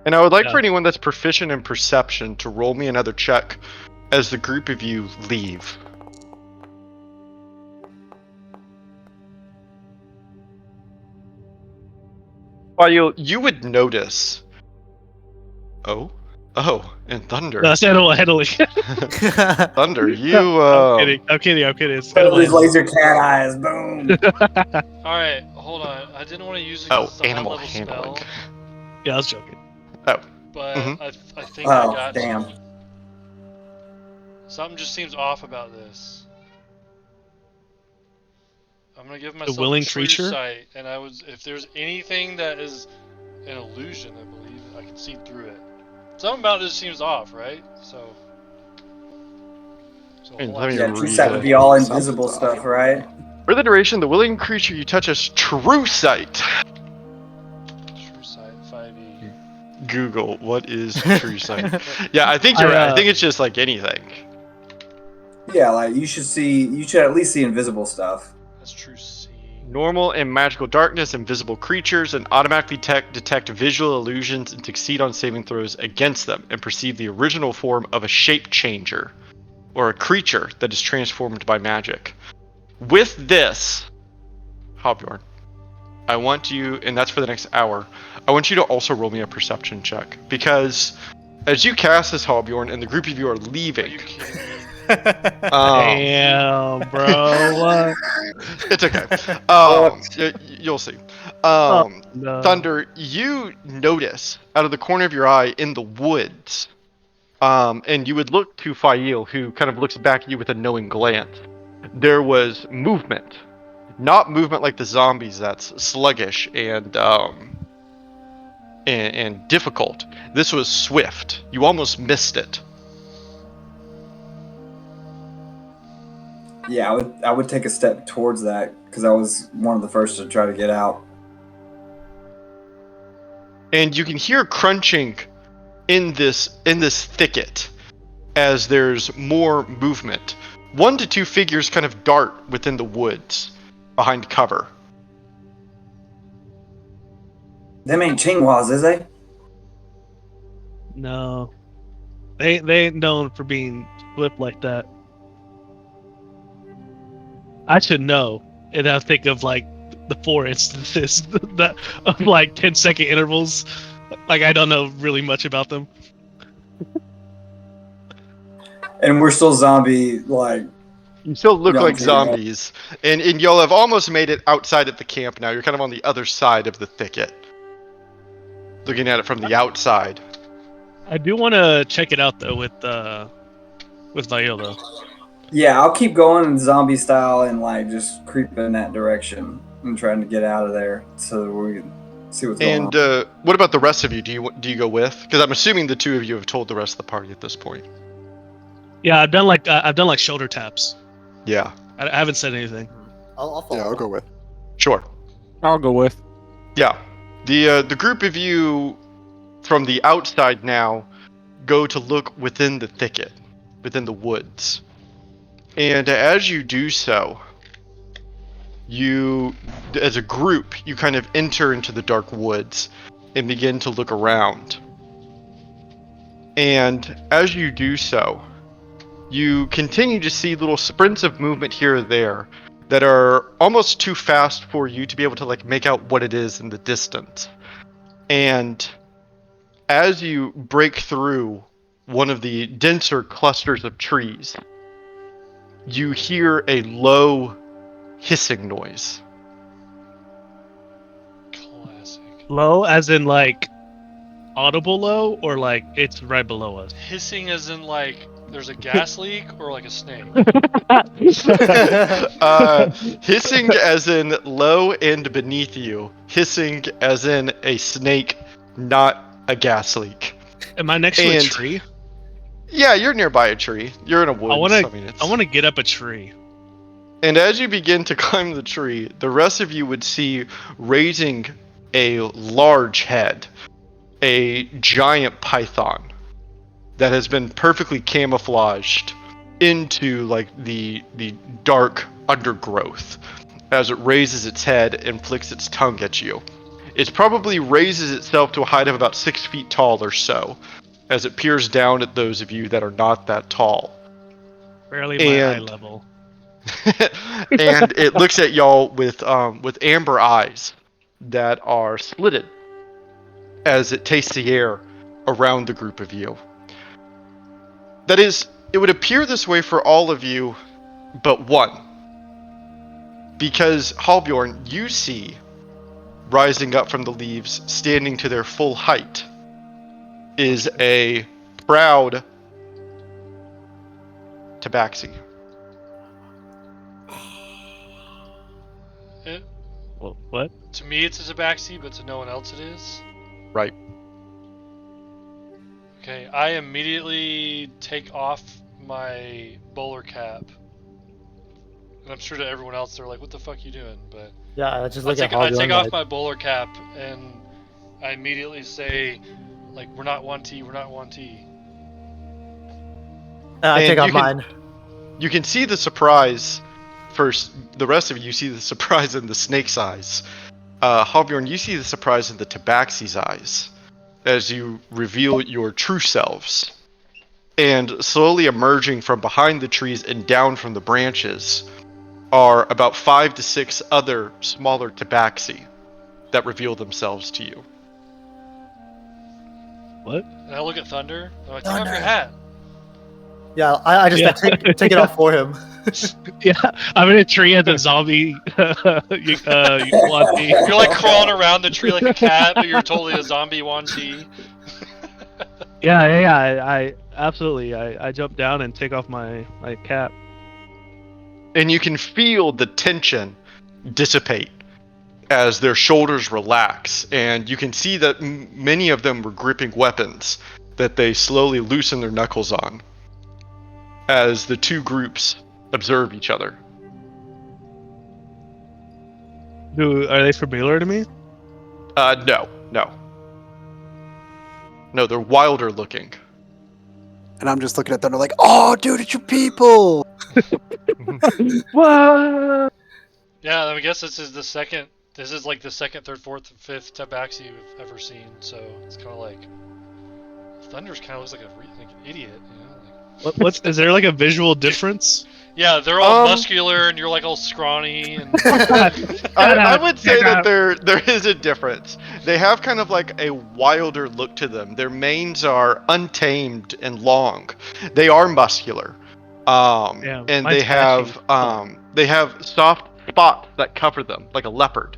And I would like Yeah. for anyone that's proficient in perception to roll me another check as the group of you leave. While you would notice. Oh, and Thunder. No, it's Headley. Thunder, you. I'm kidding. It's These Headley. laser cat eyes, boom. Alright, hold on. I didn't want to use it Oh, 'cause it's a animal high-level handling. spell, Yeah, I was joking. but Mhm. I think I Oh, got damn. something just seems off about this. I'm gonna give myself willing true creature? sight, and if there's anything that is an illusion, I believe I can see through it. Something about this seems off, right? So Hey, hold let on. me Yeah, read true sight it. would be all invisible Something's stuff, right? For the duration, the willing creature you touch has true sight. Google what is true sight. Yeah, I think you're right. I think it's just like anything. Yeah, like you should at least see invisible stuff. That's true seeing. Normal and magical darkness, invisible creatures, and automatically detect visual illusions and succeed on saving throws against them, and perceive the original form of a shape changer, or a creature that is transformed by magic. With this, Hobyorn, I want you, and that's for the next hour, I want you to also roll me a perception check, because as you cast this Hobyorn and the group of you are Are leaving, you kidding me? Damn, bro. What? it's okay. You'll see. Oh, no. Thunder, you notice out of the corner of your eye in the woods, and you would look to Fail, who kind of looks back at you with a knowing glance. There was movement, not movement like the zombies that's sluggish and difficult. This was swift. You almost missed it. Yeah, I would take a step towards that because I was one of the first to try to get out. And you can hear crunching in this thicket as there's more movement. 1 to 2 figures kind of dart within the woods behind cover. Them ain't Chinghwas, is they? No. They ain't known for being swift like that. I should know. And I think of like the 4 instances that of like 10-second intervals. Like I don't know really much about them. And we're still zombie like. You still look Yeah, like I'm figuring out. zombies. And y'all have almost made it outside of the camp now. You're kind of on the other side of the thicket. Looking at it from the outside. I do want to check it out though with Vail though. Yeah, I'll keep going zombie style and like just creep in that direction and trying to get out of there so that we can see what's going And on. what about the rest of you? Do you go with? Because I'm assuming the 2 of you have told the rest of the party at this point. Yeah, I've done like shoulder taps. Yeah. I haven't said anything. I'll follow. Yeah, I'll go with. Sure. I'll go with. Yeah. The group of you from the outside now go to look within the thicket, within the woods. And as you do so, you, as a group, you kind of enter into the dark woods and begin to look around. And as you do so, you continue to see little sprints of movement here or there that are almost too fast for you to be able to like make out what it is in the distance. And as you break through one of the denser clusters of trees, you hear a low hissing noise. Classic. Low, as in like audible low, or like it's right below us. Hissing as in like there's a gas leak or like a snake. Hissing as in low and beneath you. Hissing as in a snake, not a gas leak. Am I next to a And- tree? Yeah, you're nearby a tree. You're in a woods. I want to. mean, it's... I want to get up a tree. And as you begin to climb the tree, the rest of you would see raising a large head, a giant python that has been perfectly camouflaged into like the dark undergrowth as it raises its head and flicks its tongue at you. It probably raises itself to a height of about 6 feet tall or so as it peers down at those of you that are not that tall. Barely my eye And- level. And it looks at y'all with amber eyes that are slitted as it tastes the air around the group of you. That is, it would appear this way for all of you but one. Because, Halbjorn, you see, rising up from the leaves, standing to their full height, is a proud tabaxi. Well, what? To me, it's a tabaxi, but to no one else, it is. Right. Okay, I immediately take off my bowler cap. And I'm sure to everyone else, they're like, "What the fuck are you doing?" But Yeah, I just I look at take Hobby off like, my bowler cap and I immediately say, Like, we're not 1T, we're not 1T. I And take you out can- mine. You can see the surprise. First, the rest of you see the surprise in the snake's eyes. Halbjorn, you see the surprise in the tabaxi's eyes as you reveal your true selves. And slowly emerging from behind the trees and down from the branches are about 5 to 6 other smaller tabaxi that reveal themselves to you. What? And I look at Thunder. I'm like, take off Thunder. your hat. Yeah, I just take it off for him. Yeah, I'm in a tree as a zombie. Wanty. You're like crawling around the tree like a cat, but you're totally a zombie 1T. Yeah. I absolutely. I jump down and take off my cap. And you can feel the tension dissipate as their shoulders relax, and you can see that many of them were gripping weapons that they slowly loosen their knuckles on as the two groups observe each other. Are they familiar to me? No, they're wilder looking. And I'm just looking at Thunder like, oh, dude, it's your people. What? Yeah, I guess this is the second. This is like the second, third, fourth, and fifth tabaxi we've ever seen. So it's kind of like Thunder's kind of looks like like an idiot, you know? Like, What's is there like a visual difference? yeah, they're all muscular, and you're like all scrawny. And I would say that there is a difference. They have kind of like a wilder look to them. Their manes are untamed and long. They are muscular, Yeah, and mine's they have soft spots that cover them like a leopard.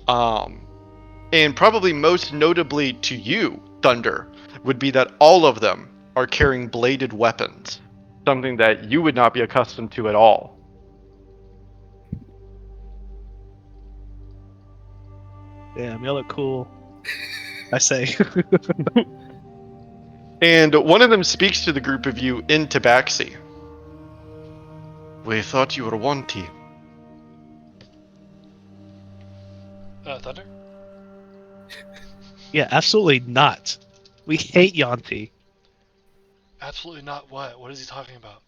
And probably most notably to you, Thunder, would be that all of them are carrying bladed weapons, something that you would not be accustomed to at all. Damn, you look cool. I say. And one of them speaks to the group of you in Tabaxi. We thought you were wanty. Thunder? Yeah, absolutely not. We hate Yanti. Absolutely not. What? What is he talking about?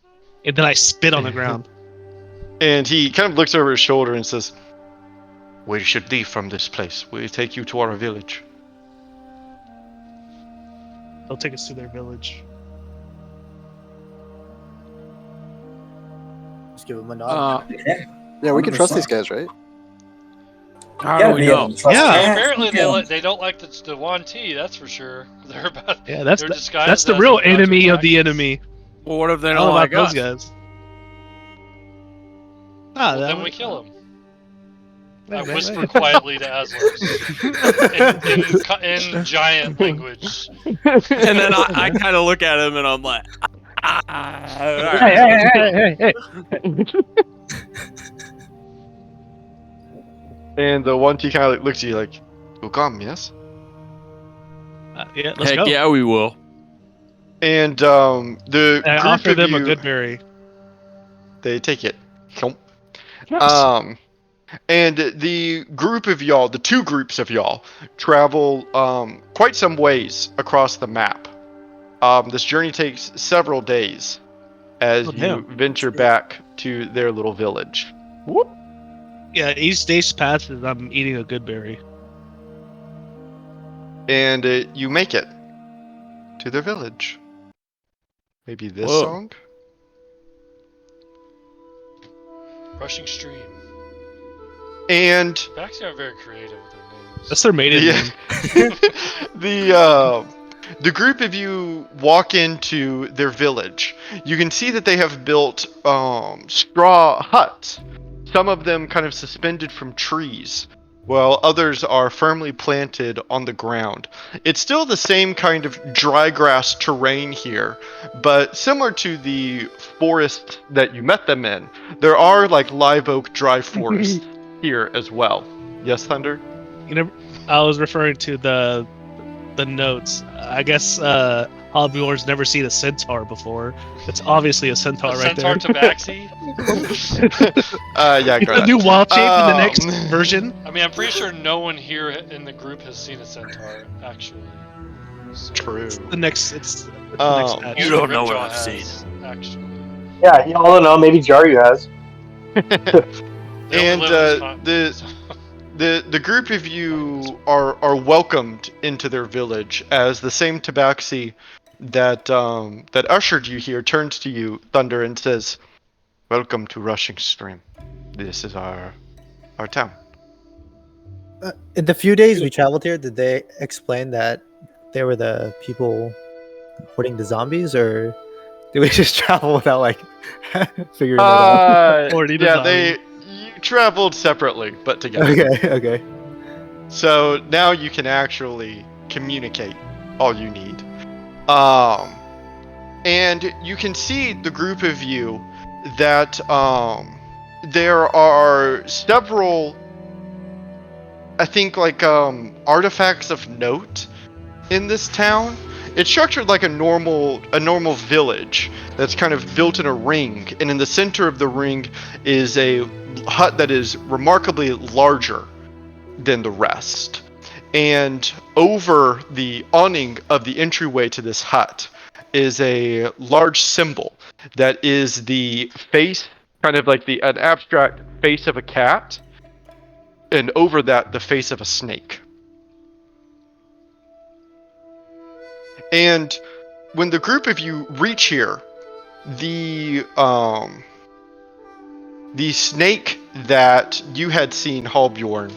And then I spit on the ground. And he kind of looks over his shoulder and says, we should leave from this place. We take you to our village. They'll take us to their village. Just give him a nod. Yeah, we can trust these guys, right? How do we know? Yeah. Apparently they don't like the 1T, that's for sure. They're about. Yeah, that's they're the, disguised that's the as real about to enemy of attack the us. enemy. Well, what if they I don't don't know like about us? those guys. Well, then we kill them. I Right. whisper quietly to Aslan in giant language. And then I kind of look at him and I'm like, Hey. And the one T kind of looks at you like, you'll come, yes? Yeah, let's heck go. yeah, we will. And the I group offer of them you, a good berry. they take it. And the group of y'all, the two groups of y'all, travel quite some ways across the map. This journey takes several days as you venture back to their little village. Whoop. Yeah, each day passes, I'm eating a good berry. And you make it to their village. Maybe this Whoa. song? Rushing stream. And Tabaxi are very creative with their names. That's their maiden name. the group of you walk into their village. You can see that they have built straw huts. Some of them kind of suspended from trees, while others are firmly planted on the ground. It's still the same kind of dry grass terrain here, but similar to the forest that you met them in, there are like live oak dry forests here as well. Yes, Thunder? You know, I was referring to the notes. I guess Hobbywar's never seen a centaur before. It's obviously a centaur right Centaur there. Tabaxi? Yeah, A new wild shape in the next Um, version. I mean, I'm pretty sure no one here in the group has seen a centaur, actually. So True. The next, it's the next patch. You only don't know what Ripjaw I've seen. has, actually. Yeah, y'all don't know. Maybe Jaryu has. They only And live in this continent, so- the group of you are welcomed into their village as the same tabaxi that that ushered you here turns to you, Thunder, and says, "Welcome to Rushing Stream. This is our town." In the few days we traveled here, did they explain that they were the people hoarding the zombies, or did we just travel without like figuring that out? Already Yeah, designed. you traveled separately but together. Okay, okay. So now you can actually communicate all you need. And you can see the group of you that there are several, I think, like artifacts of note in this town. It's structured like a normal village that's kind of built in a ring, and in the center of the ring is a hut that is remarkably larger than the rest. And over the awning of the entryway to this hut is a large symbol that is the face, kind of like an abstract face of a cat, and over that, the face of a snake. And when the group of you reach here, the snake that you had seen, Halbjorn,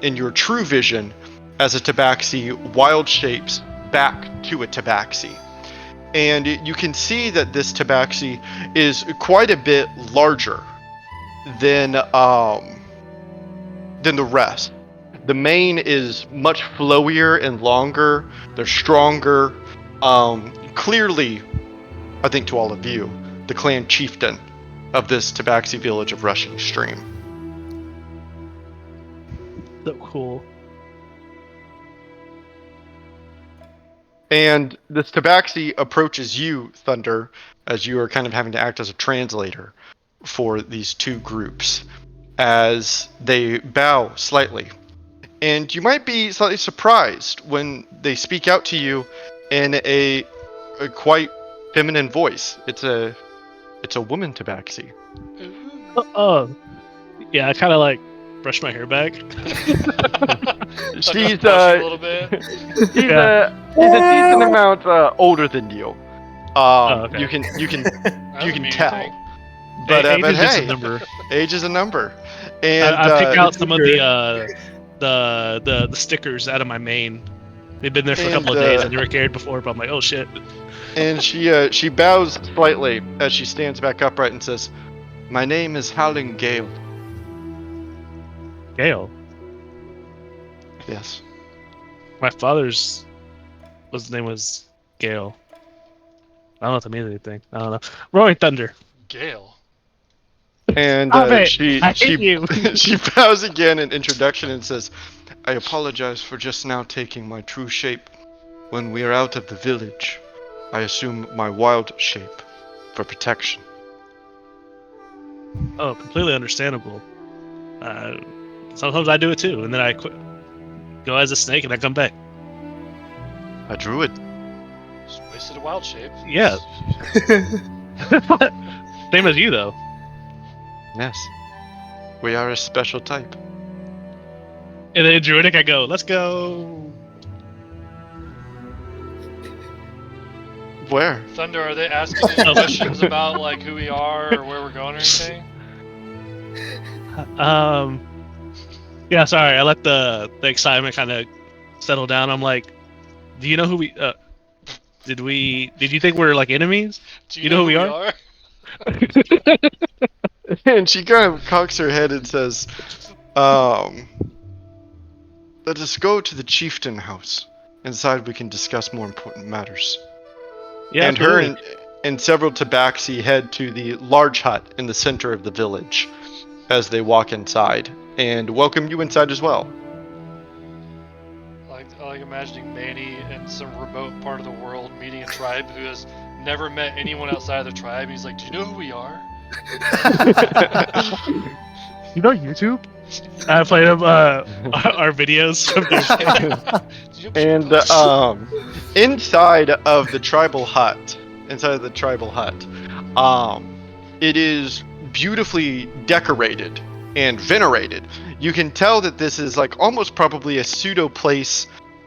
in your true vision as a tabaxi wild shapes back to a tabaxi. And you can see that this tabaxi is quite a bit larger than the rest. The mane is much flowier and longer. They're stronger. Clearly, I think to all of you, the clan chieftain of this tabaxi village of Rushing Stream. So cool. And this tabaxi approaches you, Thunder, as you are kind of having to act as a translator for these two groups, as they bow slightly. And you might be slightly surprised when they speak out to you in a quite feminine voice. It's a woman tabaxi. Yeah, I kind of like brush my hair back. She's a little bit. she's a decent amount older than you. Okay. You can That you doesn't can mean tell. anything. But Age but is just a hey, number. age is a number. And I pick out some of the stickers out of my main. They've been there for a couple of days. I never cared before, but I'm like, oh shit. and she bows slightly as she stands back upright and says, "My name is Howling Gale." Gale. Yes. My father's his name was Gale. I don't know if that means anything. I don't know. Roaring Thunder. Gale. And Stop it! she I hate you. she bows again in introduction and says, "I apologize for just now taking my true shape. When we are out of the village, I assume my wild shape for protection." Oh, completely understandable. Sometimes I do it too, and then I go as a snake and I come back. A druid. Just wasted a wild shape. Yeah. Same as you though. Yes. We are a special type. And then Druidic, I go, let's go. Where? Thunder, are they asking any questions about like who we are or where we're going or anything? Yeah, sorry, I let the excitement kind of settle down. I'm like, do you know who we? Did you think we're like enemies? Do You know who we are? And she kind of cocks her head and says, "Let us go to the chieftain house. Inside we can discuss more important matters." Yeah, and absolutely. her and several tabaxi head to the large hut in the center of the village as they walk inside and welcome you inside as well. I like imagining Manny in some remote part of the world meeting a tribe who has never met anyone outside of the tribe. He's like, "Do you know who we are?" You know YouTube? I played them our videos from the And inside of the tribal hut, it is beautifully decorated and venerated. You can tell that this is like almost probably a pseudo place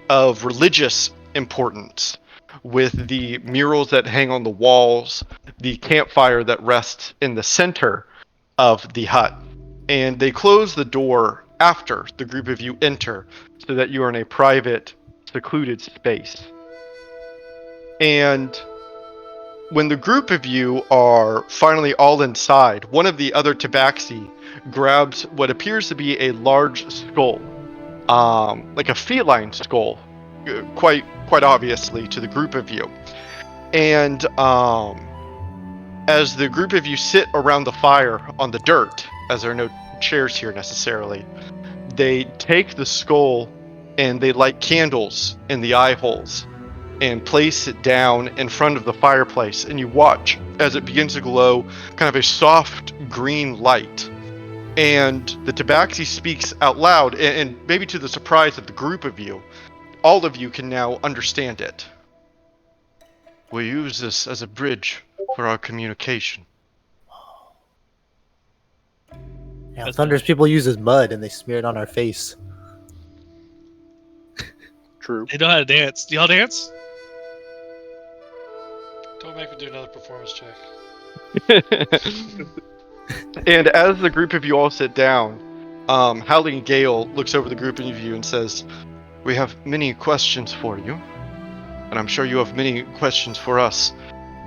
of religious importance, with the murals that hang on the walls, the campfire that rests in the center of the hut. And they close the door after the group of you enter so that you are in a private, secluded space. And when the group of you are finally all inside, one of the other tabaxi grabs what appears to be a large skull, like a feline skull, quite obviously to the group of you. And as the group of you sit around the fire on the dirt, as there are no chairs here necessarily, they take the skull and they light candles in the eye holes and place it down in front of the fireplace, and you watch as it begins to glow kind of a soft green light. And the tabaxi speaks out loud, and maybe to the surprise of the group of you, all of you can now understand it. We use this as a bridge for our communication. Yeah, Thunder's people uses mud and they smear it on our face. True. They know how to dance. Do y'all dance? Don't make me do another performance check. And as the group of you all sit down, Howling Gale looks over the group of you and says, "We have many questions for you, and I'm sure you have many questions for us.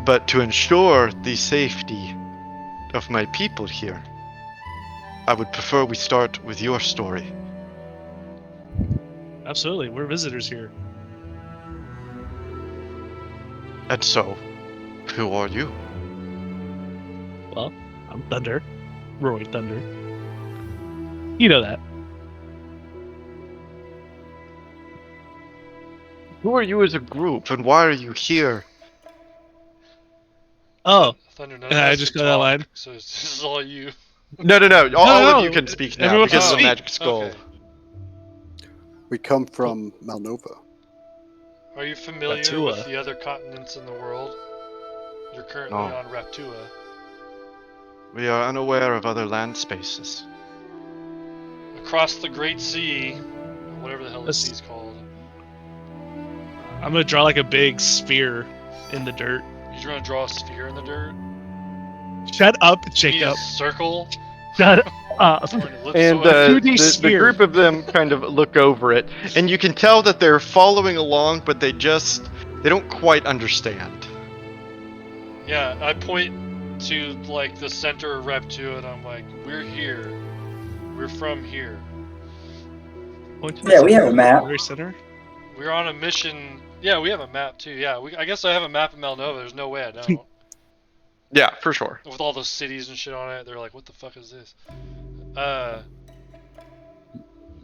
But to ensure the safety of my people here, I would prefer we start with your story." Absolutely. We're visitors here. And so, who are you? Well, I'm Thunder. Roy Thunder. You know that. Who are you as a group, and why are you here? Oh, Thunder, none I of us just can got that talk, line. so this is all you. No. All of you no. can speak now Everyone because can of the speak. magic skull. Okay. We come from Malnova. Are you familiar Raptua. with the other continents in the world? You're currently No. on Raptua. We are unaware of other land spaces. Across the Great Sea, or whatever the hell the Let's- sea's called. I'm gonna draw like a big sphere in the dirt. You're gonna draw a sphere in the dirt? Shut up, You mean a Jacob. circle? Shut up. Or an ellipsoid? And 2D the sphere. group of them kind of look over it, and you can tell that they're following along, but they don't quite understand. Yeah, I point to like the center of Raptua and I'm like, we're here. We're from here. Point to the Yeah, we center, have a map. Very center. We're on a mission. Yeah, we have a map too. Yeah, I guess I have a map of Malnova. There's no way I don't. Yeah, for sure. With all those cities and shit on it, they're like, what the fuck is this?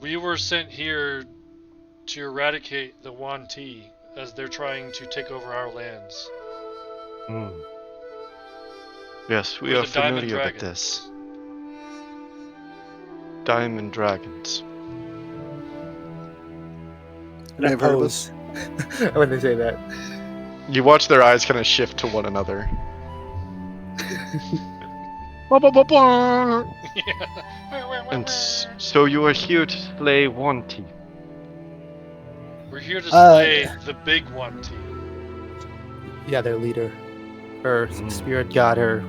We were sent here to eradicate the Yuan Ti as they're trying to take over our lands. Yes, we We're are the Diamond familiar with Dragons. this. Diamond Dragons. May have heard of us. When they say that. You watch their eyes kind of shift to one another. And so you are here to slay Wanti. We're here to slay the big Yuan Ti. Yeah, their leader. Or spirit god, or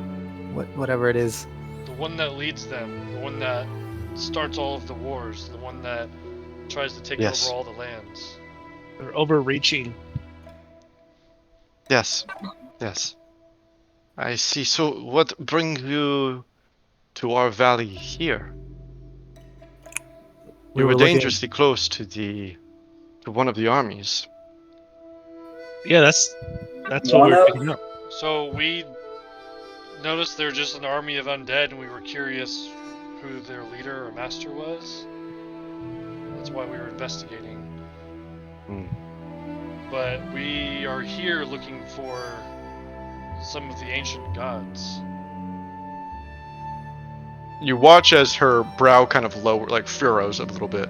whatever it is. The one that leads them. The one that starts all of the wars. The one that tries to take Yes. over all the lands. They're overreaching. Yes. I see. So what brings you to our valley here? We were looking- dangerously close to one of the armies. Yeah, that's what we're picking up. So we noticed they're just an army of undead, and we were curious who their leader or master was. That's why we were investigating. But we are here looking for some of the ancient gods. You watch as her brow kind of lower, like furrows a little bit.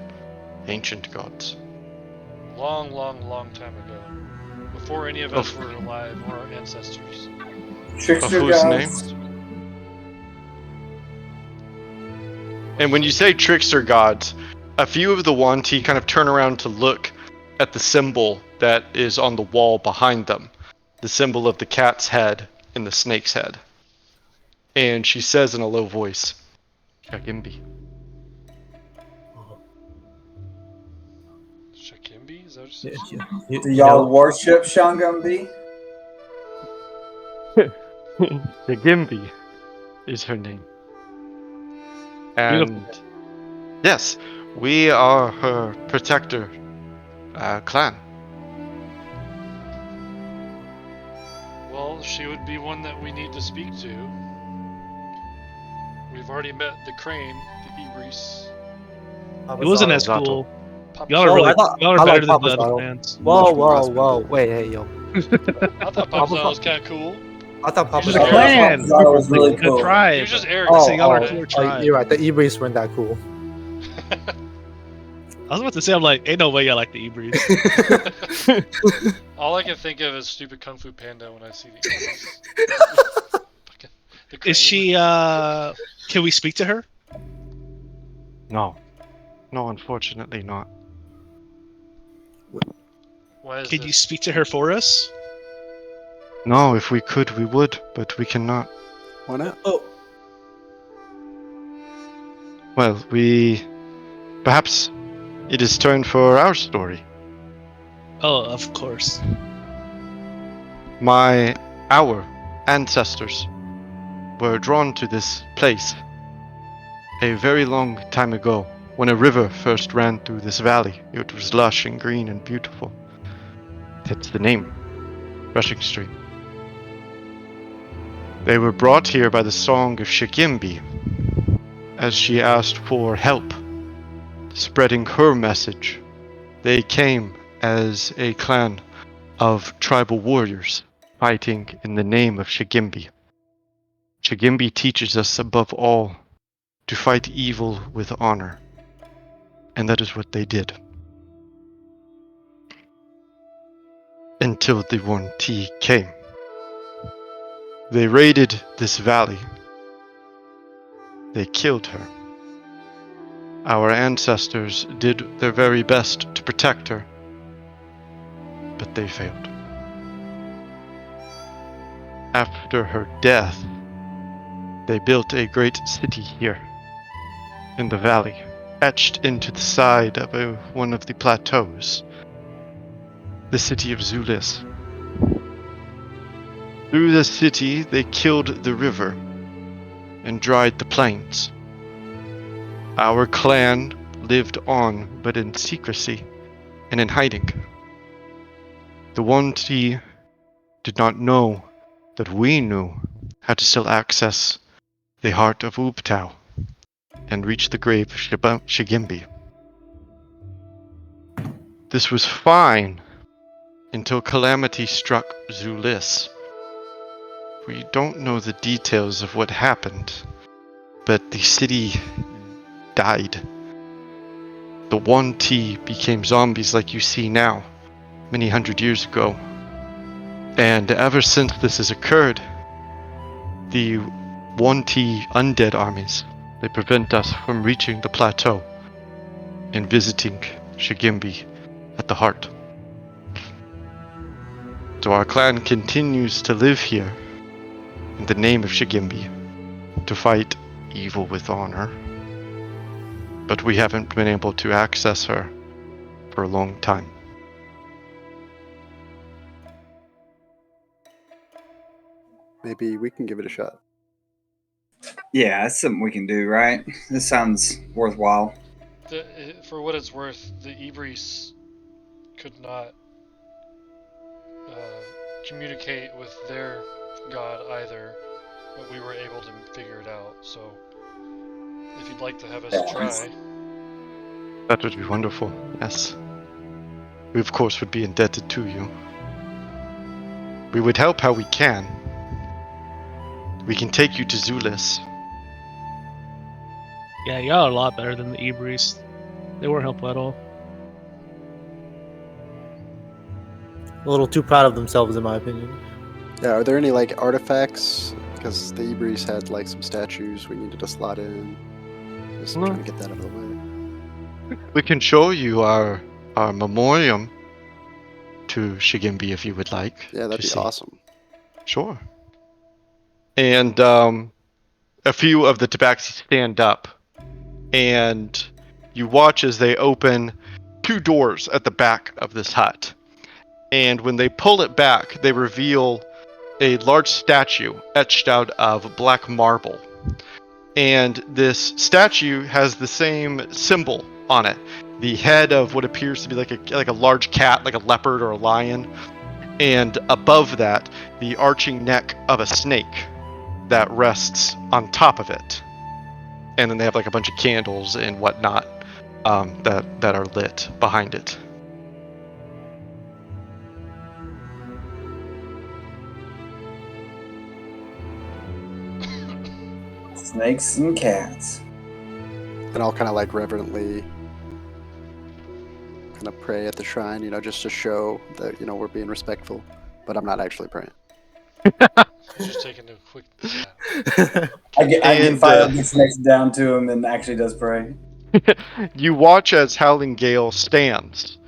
Ancient gods. Long, long, long time ago. Before any of us were alive or our ancestors. Of Trickster whose gods. names? And when you say trickster gods, a few of the Wanti kind of turn around to look at the symbol that is on the wall behind them. The symbol of the cat's head and the snake's head. And she says in a low voice, Shagimbi. Shakimbi? Is that what you said? Do y'all worship Shangumbi? Shagimbi is her name. And yes, we are her protector clan. Well, she would be one that we need to speak to. We've already met the crane, the Ibris. It wasn't as Zato. cool. Papa Y'all are really, y'all are I better like than the Papa's other Zato. fans. Whoa, Much more whoa, respected. whoa! Wait, hey, yo! I thought Papa Zano was kind of cool. I thought Papa He's The just Zato. arrogant. clan, That was really the cool. He tribe. was just arrogant. So y'all are a okay? cool tribe. You're right. The Ibris weren't that cool. I was about to say, I'm like, ain't no way y'all like the Ibris. All I can think of is stupid Kung Fu Panda when I see the Ibris. Fucking- the crane. Is she? Can we speak to her? No. No, unfortunately not. Why is Can you this? speak to her for us? No, if we could, we would, but we cannot. Why not? Oh, Well, perhaps it is time for our story. Oh, of course. Our ancestors were drawn to this place a very long time ago when a river first ran through this valley. It was lush and green and beautiful. Hence the name, Rushing Stream. They were brought here by the song of Shikimbi as she asked for help spreading her message. They came as a clan of tribal warriors fighting in the name of Shigimbi. Shigimbi teaches us above all to fight evil with honor, and that is what they did. Until the One T came. They raided this valley. They killed her. Our ancestors did their very best to protect her, but they failed. After her death, they built a great city here in the valley, etched into the side of one of the plateaus, the city of Zulis. Through the city, they killed the river and dried the plains. Our clan lived on, but in secrecy and in hiding. The One T did not know that we knew how to still access the heart of Ubtao and reach the grave of Shigimbi. This was fine until calamity struck Zulis. We don't know the details of what happened, but the city died. The One T became zombies like you see now, many hundred years ago. And ever since this has occurred, the One T undead armies, they prevent us from reaching the plateau and visiting Shigimbi at the heart. So our clan continues to live here in the name of Shigimbi to fight evil with honor. But we haven't been able to access her for a long time. Maybe we can give it a shot. yeah, that's something we can do, right? This sounds worthwhile. For what it's worth, the Ibris could not communicate with their god either, but we were able to figure it out. So, if you'd like to have us try, That would be wonderful, yes. We of course would be indebted to you. We would help how we can. We can take you to Zulis. Yeah, y'all are a lot better than the Ebrees. They weren't helpful at all. A little too proud of themselves, in my opinion. Yeah, are there any like artifacts? Because the Ibris had like some statues we needed to slot in. Just No. trying to get that out of the way. We can show you our memoriam to Shigimbi if you would like. Yeah, that'd to be see. awesome. Sure. And a few of the tabaxi stand up, and you watch as they open 2 doors at the back of this hut. And when they pull it back, they reveal a large statue etched out of black marble. And this statue has the same symbol on it. The head of what appears to be like a large cat, like a leopard or a lion. And above that, the arching neck of a snake that rests on top of it. And then they have like a bunch of candles and whatnot that are lit behind it. Snakes and cats. And I'll kind of like reverently kind of pray at the shrine, you know, just to show that, you know, we're being respectful. But I'm not actually praying. Just taking a quick. I get And, Fire gets next down to him and actually does pray. You watch as Howling Gale stands,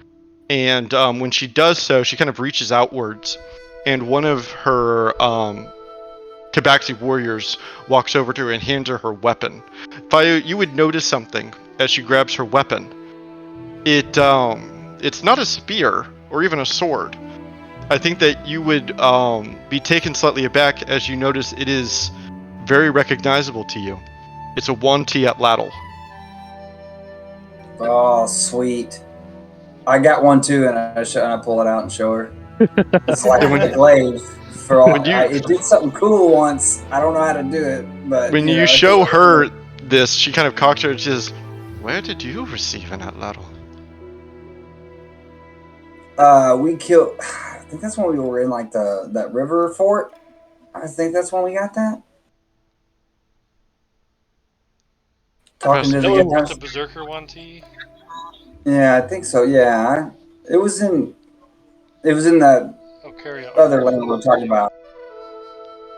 and when she does so, she kind of reaches outwards, and one of her Tabaxi warriors walks over to her and hands her her weapon. Fire, you would notice something as she grabs her weapon. It's not a spear or even a sword. I think that you would be taken slightly aback as you notice it is very recognizable to you. It's a 1T at Lattle. Oh, sweet. I got one too, and I pull it out and show her. It's like a glaive. For all, it did something cool once. I don't know how to do it, but when you show her this, she kind of cocks her and says, "Where did you receive an atlatl?" We killed. I think that's when we were in like that river fort. I think that's when we got that. Talking to the Berserker 1T. Yeah, I think so. Yeah, it was in that other land we were talking about.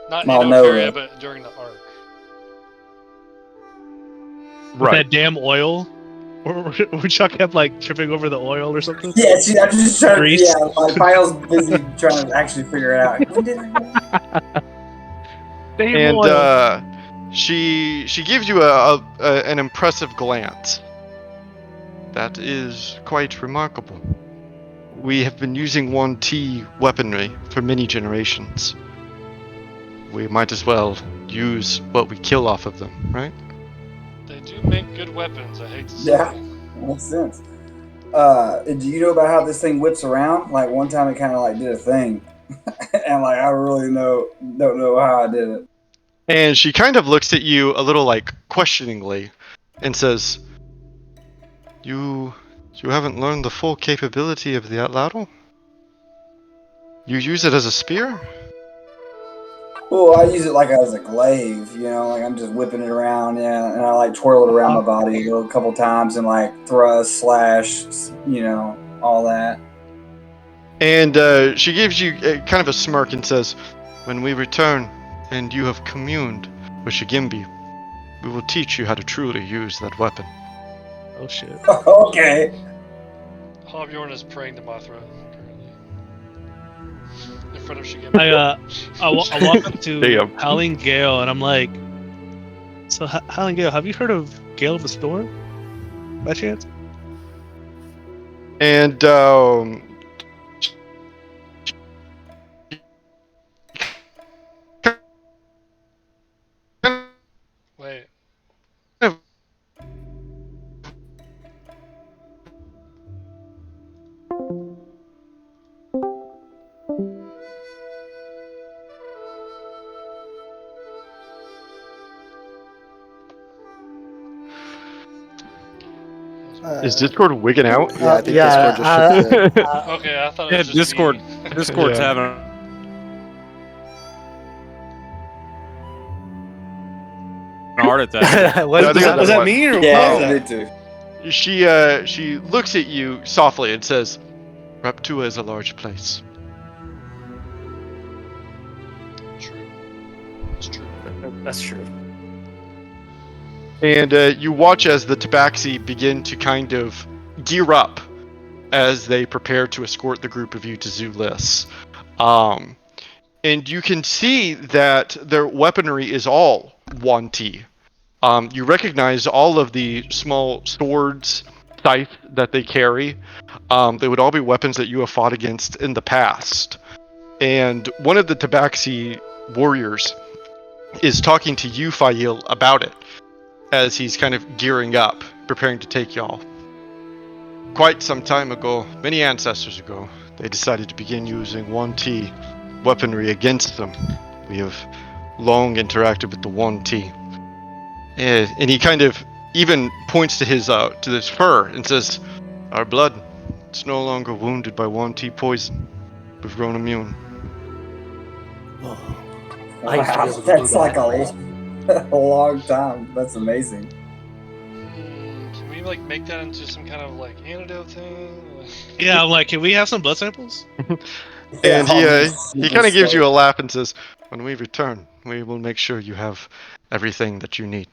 Not Malnova. in Okaria, but during the arc. With that damn oil? Or Chuck kept like tripping over the oil or something? Yeah, see, I'm just trying Grease. to. Yeah, my file's busy trying to actually figure it out. When did I Damn And oil. she gives you an impressive glance. That is quite remarkable. We have been using 1T weaponry for many generations. We might as well use what we kill off of them, right? They do make good weapons, I hate to say. Yeah, makes sense. Do you know about how this thing whips around? Like one time it kind of like did a thing, and like I really don't know how I did it. And she kind of looks at you a little like questioningly, and says, "You haven't learned the full capability of the atlatl? You use it as a spear?" Well, I use it like as a glaive, you know, like I'm just whipping it around, yeah, and I like twirl it around my body a couple times and like thrust, slash, you know, all that. And she gives you kind of a smirk and says, "When we return and you have communed with Shigimbi, we will teach you how to truly use that weapon." Oh shit. Okay. Hobyorn is praying to Mothra currently. In front of Shigemi. I walk up to Damn. Howling Gale and I'm like, "So Howling Gale, have you heard of Gale of the Storm? By chance?" And Wait. Is Discord wigging out? Yeah, I think Discord just shook the... Okay, I thought it was just Discord. me. Discord's Yeah. having. heart attack. What No, I is think that? Was that what- me or Yeah, what me was that? too. She looks at you softly and says, "Raptua is a large place." True. It's true. That's true. And you watch as the Tabaxi begin to kind of gear up as they prepare to escort the group of you to Zulis. And you can see that their weaponry is all 1T. You recognize all of the small swords, scythe that they carry. They would all be weapons that you have fought against in the past. And one of the Tabaxi warriors is talking to you, Fail, about it as he's kind of gearing up, preparing to take y'all. Quite some time ago, many ancestors ago, they decided to begin using 1T weaponry against them. We have long interacted with the 1T. And he kind of even points to his fur and says, "Our blood, it's no longer wounded by 1T poison. We've grown immune." Whoa. I used to be Wow, able to do that's like that. a long time. That's amazing. Can we like make that into some kind of like antidote thing? Yeah, I'm like, can we have some blood samples? And Yeah, he kind of gives you a laugh and says, "When we return, we will make sure you have everything that you need."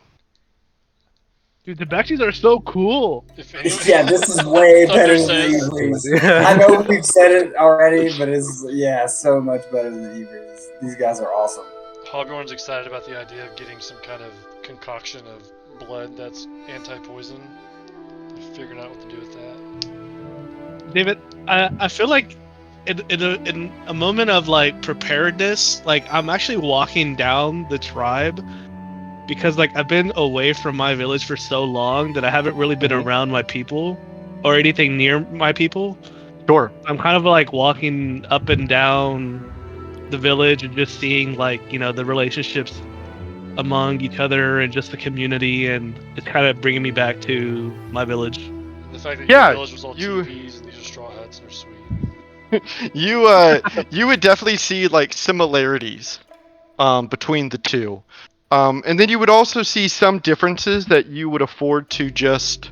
Dude, the Baxis are so cool. If anyone, Yeah, this is way Thunder better than says- Evil's. I know we've said it already, but it's so much better than Evil's. These guys are awesome. Hogorn's excited about the idea of getting some kind of concoction of blood that's anti-poison. Figuring out what to do with that. David, I feel like in a moment of like preparedness, like I'm actually walking down the tribe because like I've been away from my village for so long that I haven't really been around my people or anything near my people. Sure. I'm kind of like walking up and down the village and just seeing like, you know, the relationships among each other and just the community, and it's kind of bringing me back to my village. And the fact that Yeah, your village was all you- TVs and these are straw huts and they're sweet. You would definitely see like similarities between the two. And then you would also see some differences that you would afford to just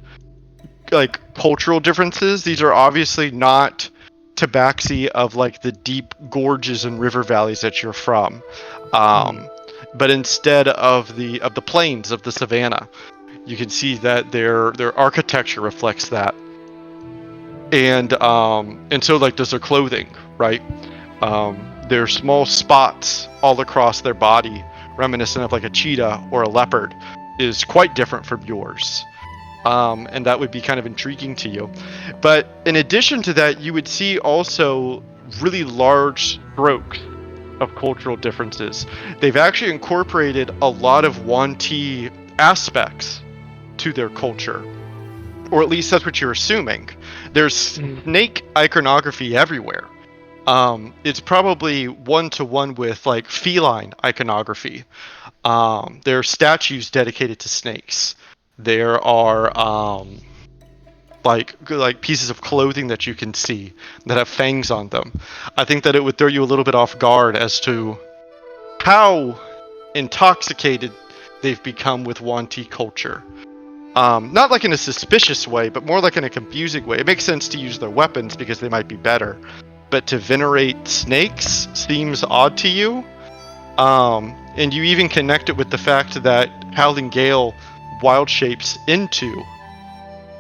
like cultural differences. These are obviously not tabaxi of like the deep gorges and river valleys that you're from, but instead of the plains of the savannah. You can see that their architecture reflects that, and so like does their clothing, right? Their small spots all across their body, reminiscent of like a cheetah or a leopard, is quite different from yours. And that would be kind of intriguing to you. But in addition to that, you would see also really large strokes of cultural differences. They've actually incorporated a lot of 1T aspects to their culture. Or at least that's what you're assuming. There's snake iconography everywhere. It's probably one-to-one with like feline iconography. There are statues dedicated to snakes. There are like pieces of clothing that you can see that have fangs on them. I think that it would throw you a little bit off guard as to how intoxicated they've become with 1T culture. Not like in a suspicious way, but more like in a confusing way. It makes sense to use their weapons because they might be better, but to venerate snakes seems odd to you. And you even connect it with the fact that Howling Gale wild shapes into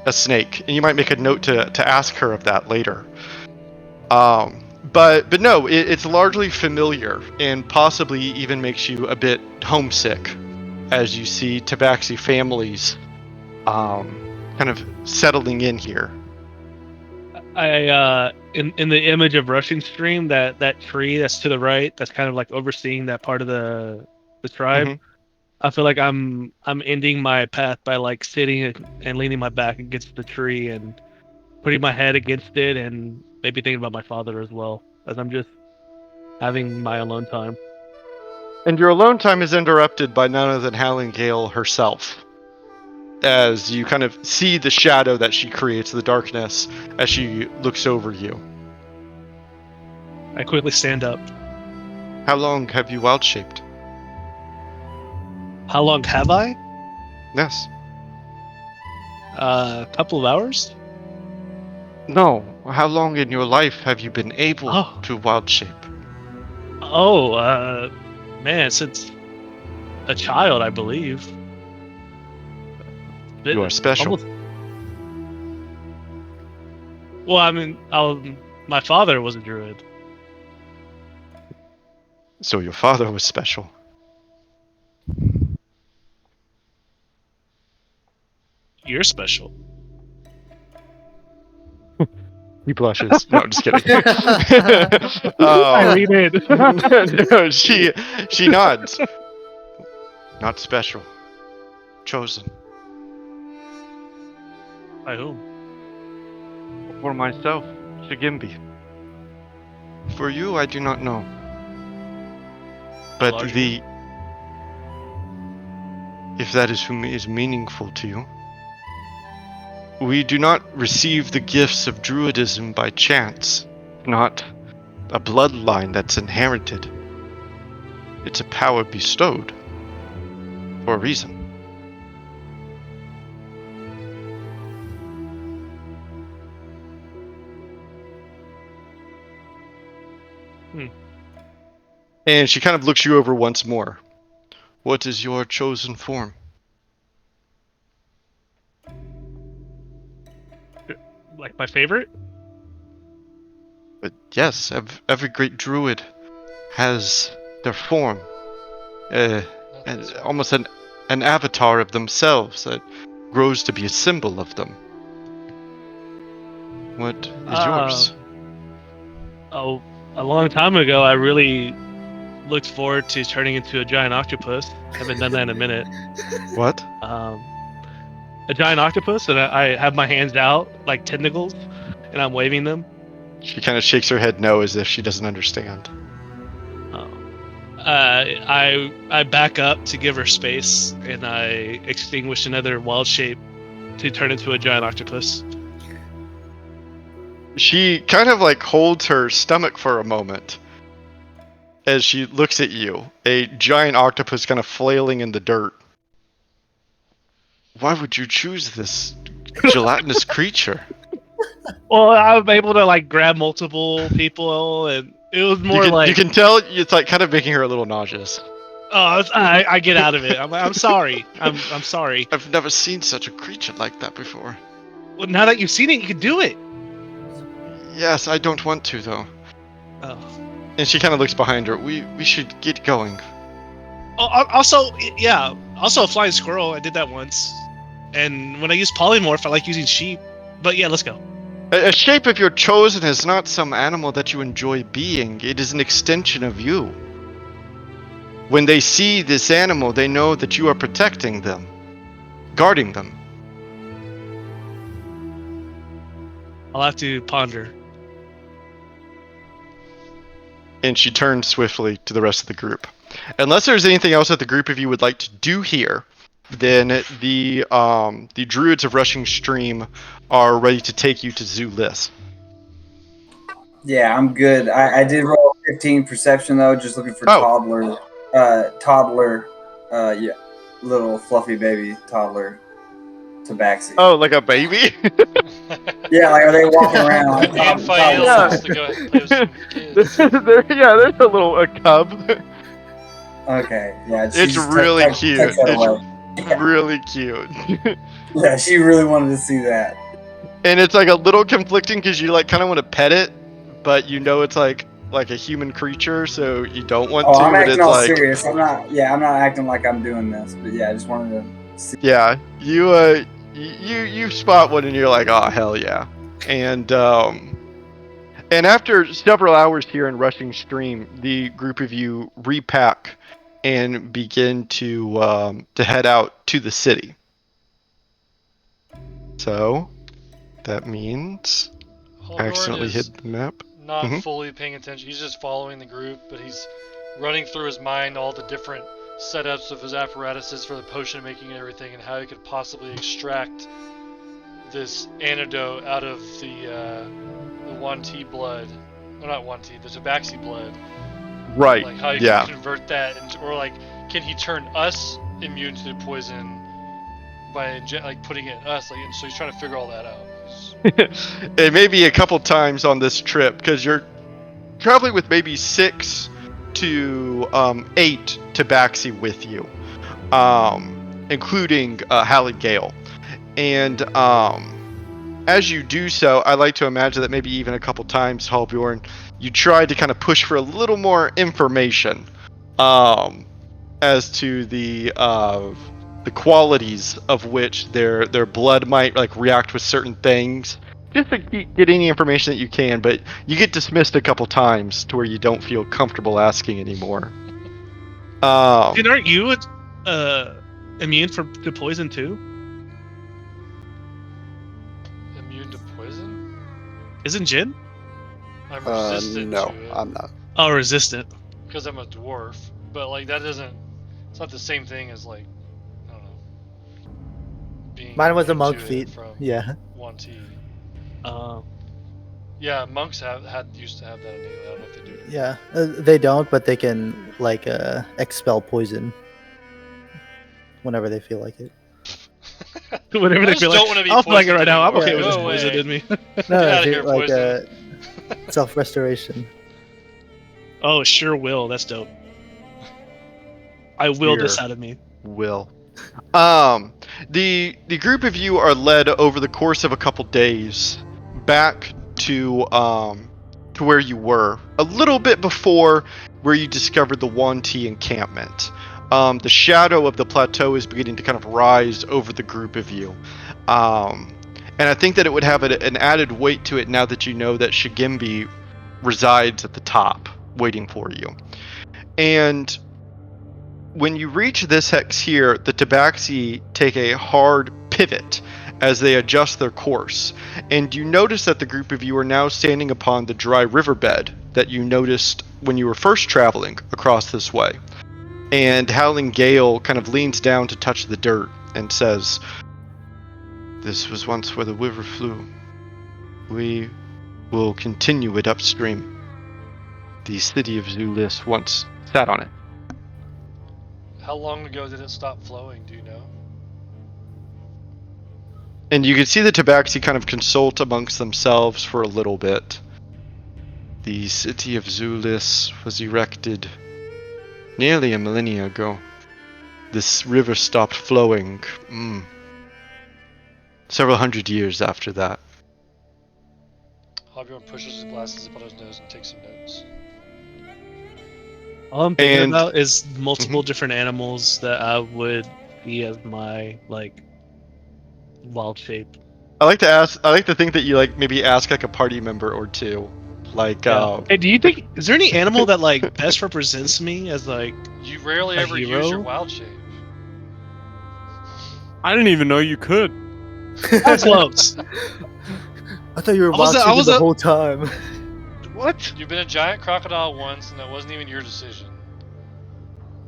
a snake, and you might make a note to ask her of that later. But no, it's largely familiar, and possibly even makes you a bit homesick as you see Tabaxi families kind of settling in here. I in the image of Rushing Stream, that tree that's to the right, that's kind of like overseeing that part of the tribe. Mhm. I feel like I'm ending my path by like sitting and leaning my back against the tree and putting my head against it and maybe thinking about my father as well, as I'm just having my alone time. And your alone time is interrupted by none other than Howling Gale herself, as you kind of see the shadow that she creates, the darkness, as she looks over you. I quickly stand up. How long have you wild shaped? How long have I? Yes. A couple of hours. No. How long in your life have you been able Oh. to wild shape? Oh, man, since a child, I believe. You are special. Almost. Well, I mean, my father was a druid. So your father was special. You're special. He blushes. No, I'm just kidding. I read it. No, she nods. Not special. Chosen. By whom? For myself, Shigimbi. For you, I do not know. But Larger. if that is meaningful to you, we do not receive the gifts of druidism by chance. Not a bloodline that's inherited. It's a power bestowed for a reason. And she kind of looks you over once more. What is your chosen form? Like my favorite? But yes, every great druid has their form. Almost an avatar of themselves that grows to be a symbol of them. What is yours? Oh, a long time ago, I really looked forward to turning into a giant octopus. Haven't done that in a minute. What? A giant octopus, and I have my hands out like tentacles, and I'm waving them. She kind of shakes her head no, as if she doesn't understand. I back up to give her space, and I extinguish another wild shape to turn into a giant octopus. She kind of like holds her stomach for a moment as she looks at you, a giant octopus kind of flailing in the dirt. Why would you choose this gelatinous creature? Well, I'm able to like grab multiple people, and it was more You can tell it's like kind of making her a little nauseous. Oh, I get out of it. I'm sorry. I'm sorry. I've never seen such a creature like that before. Well, now that you've seen it, you can do it. Yes, I don't want to though. Oh. And she kind of looks behind her. We should get going. Oh, also, yeah. Also, a flying squirrel. I did that once. And when I use polymorph, I like using sheep. But yeah, let's go. A shape of your chosen is not some animal that you enjoy being. It is an extension of you. When they see this animal, they know that you are protecting them, guarding them. I'll have to ponder. And she turns swiftly to the rest of the group. Unless there's anything else that the group of you would like to do here, then the druids of Rushing Stream are ready to take you to Zulis. Yeah, I'm good. I did roll 15 perception though, just looking for toddler, yeah, little fluffy baby toddler tabaxi. Oh, like a baby? Yeah, like are they walking around? And Fael wants to go play with some kids. There's a cub. Okay, yeah, It's really cute. It's really cute. Yeah, she really wanted to see that. And it's like a little conflicting because you like kind of want to pet it, but you know it's like a human creature, so you don't want to. I'm acting it's all like, serious. I'm not acting like I'm doing this, but yeah, I just wanted to see. Yeah, you spot one and you're like, oh hell yeah, and after several hours here in Rushing Stream, the group of you repack and begin to head out to the city. So that means I accidentally hit the map. Not fully paying attention. He's just following the group, but he's running through his mind all the different setups of his apparatuses for the potion making and everything, and how he could possibly extract this antidote out of the 1T blood. No, not 1T, the Tabaxi blood. Right. Like how he can convert that into, or like, can he turn us immune to the poison by like putting it in us, like, and so he's trying to figure all that out. It may be a couple times on this trip because you're traveling with maybe 6 to 8 tabaxi with you, including Hal and Gale. And as you do so, I like to imagine that maybe even a couple times, Halbjorn, you tried to kind of push for a little more information as to the qualities of which their blood might like react with certain things. Just to get any information that you can, but you get dismissed a couple times to where you don't feel comfortable asking anymore. And aren't you immune to poison too? Immune to poison? Isn't Jin? I'm resistant no, to it. I'm not. Oh, resistant. Because I'm a dwarf. But like that doesn't. It's not the same thing as like I don't know. Being Mine was a immune monk to it feat. from Yeah. 1T. Uh, Yeah, monks used to have that innately. I don't know if they do. Yeah. They don't, but they can like expel poison whenever they feel like it. whatever I they just feel don't like. want to be I'll feel like it poisoned right now. I'm anymore. okay with Go this away. poison in me. No, Get out of dude, here, like poison. self restoration. Oh, sure will. That's dope. I will this Here. out of me. Will. The group of you are led over the course of a couple days back to where you were a little bit before where you discovered the 1T encampment. The shadow of the plateau is beginning to kind of rise over the group of you. And I think that it would have an added weight to it now that you know that Shigimbi resides at the top waiting for you. And when you reach this hex here, the Tabaxi take a hard pivot as they adjust their course. And you notice that the group of you are now standing upon the dry riverbed that you noticed when you were first traveling across this way. And Howling Gale kind of leans down to touch the dirt and says, "This was once where the river flew. We will continue it upstream. The city of Zulis once sat on it." How long ago did it stop flowing? Do you know? And you can see the Tabaxi kind of consult amongst themselves for a little bit. The city of Zulis was erected nearly a millennia ago. This river stopped flowing several hundred years after that. Everyone pushes his glasses up on his nose and takes some notes. All I'm thinking And- about is multiple different animals that I would be as my like wild shape. I like to think that you like maybe ask like a party member or two. Like Hey, do you think is there any animal that like best represents me as like You rarely A ever use hero? your wild shape. I didn't even know you could. close? I thought you were I was watching the a- whole time. What? You've been a giant crocodile once, and that wasn't even your decision.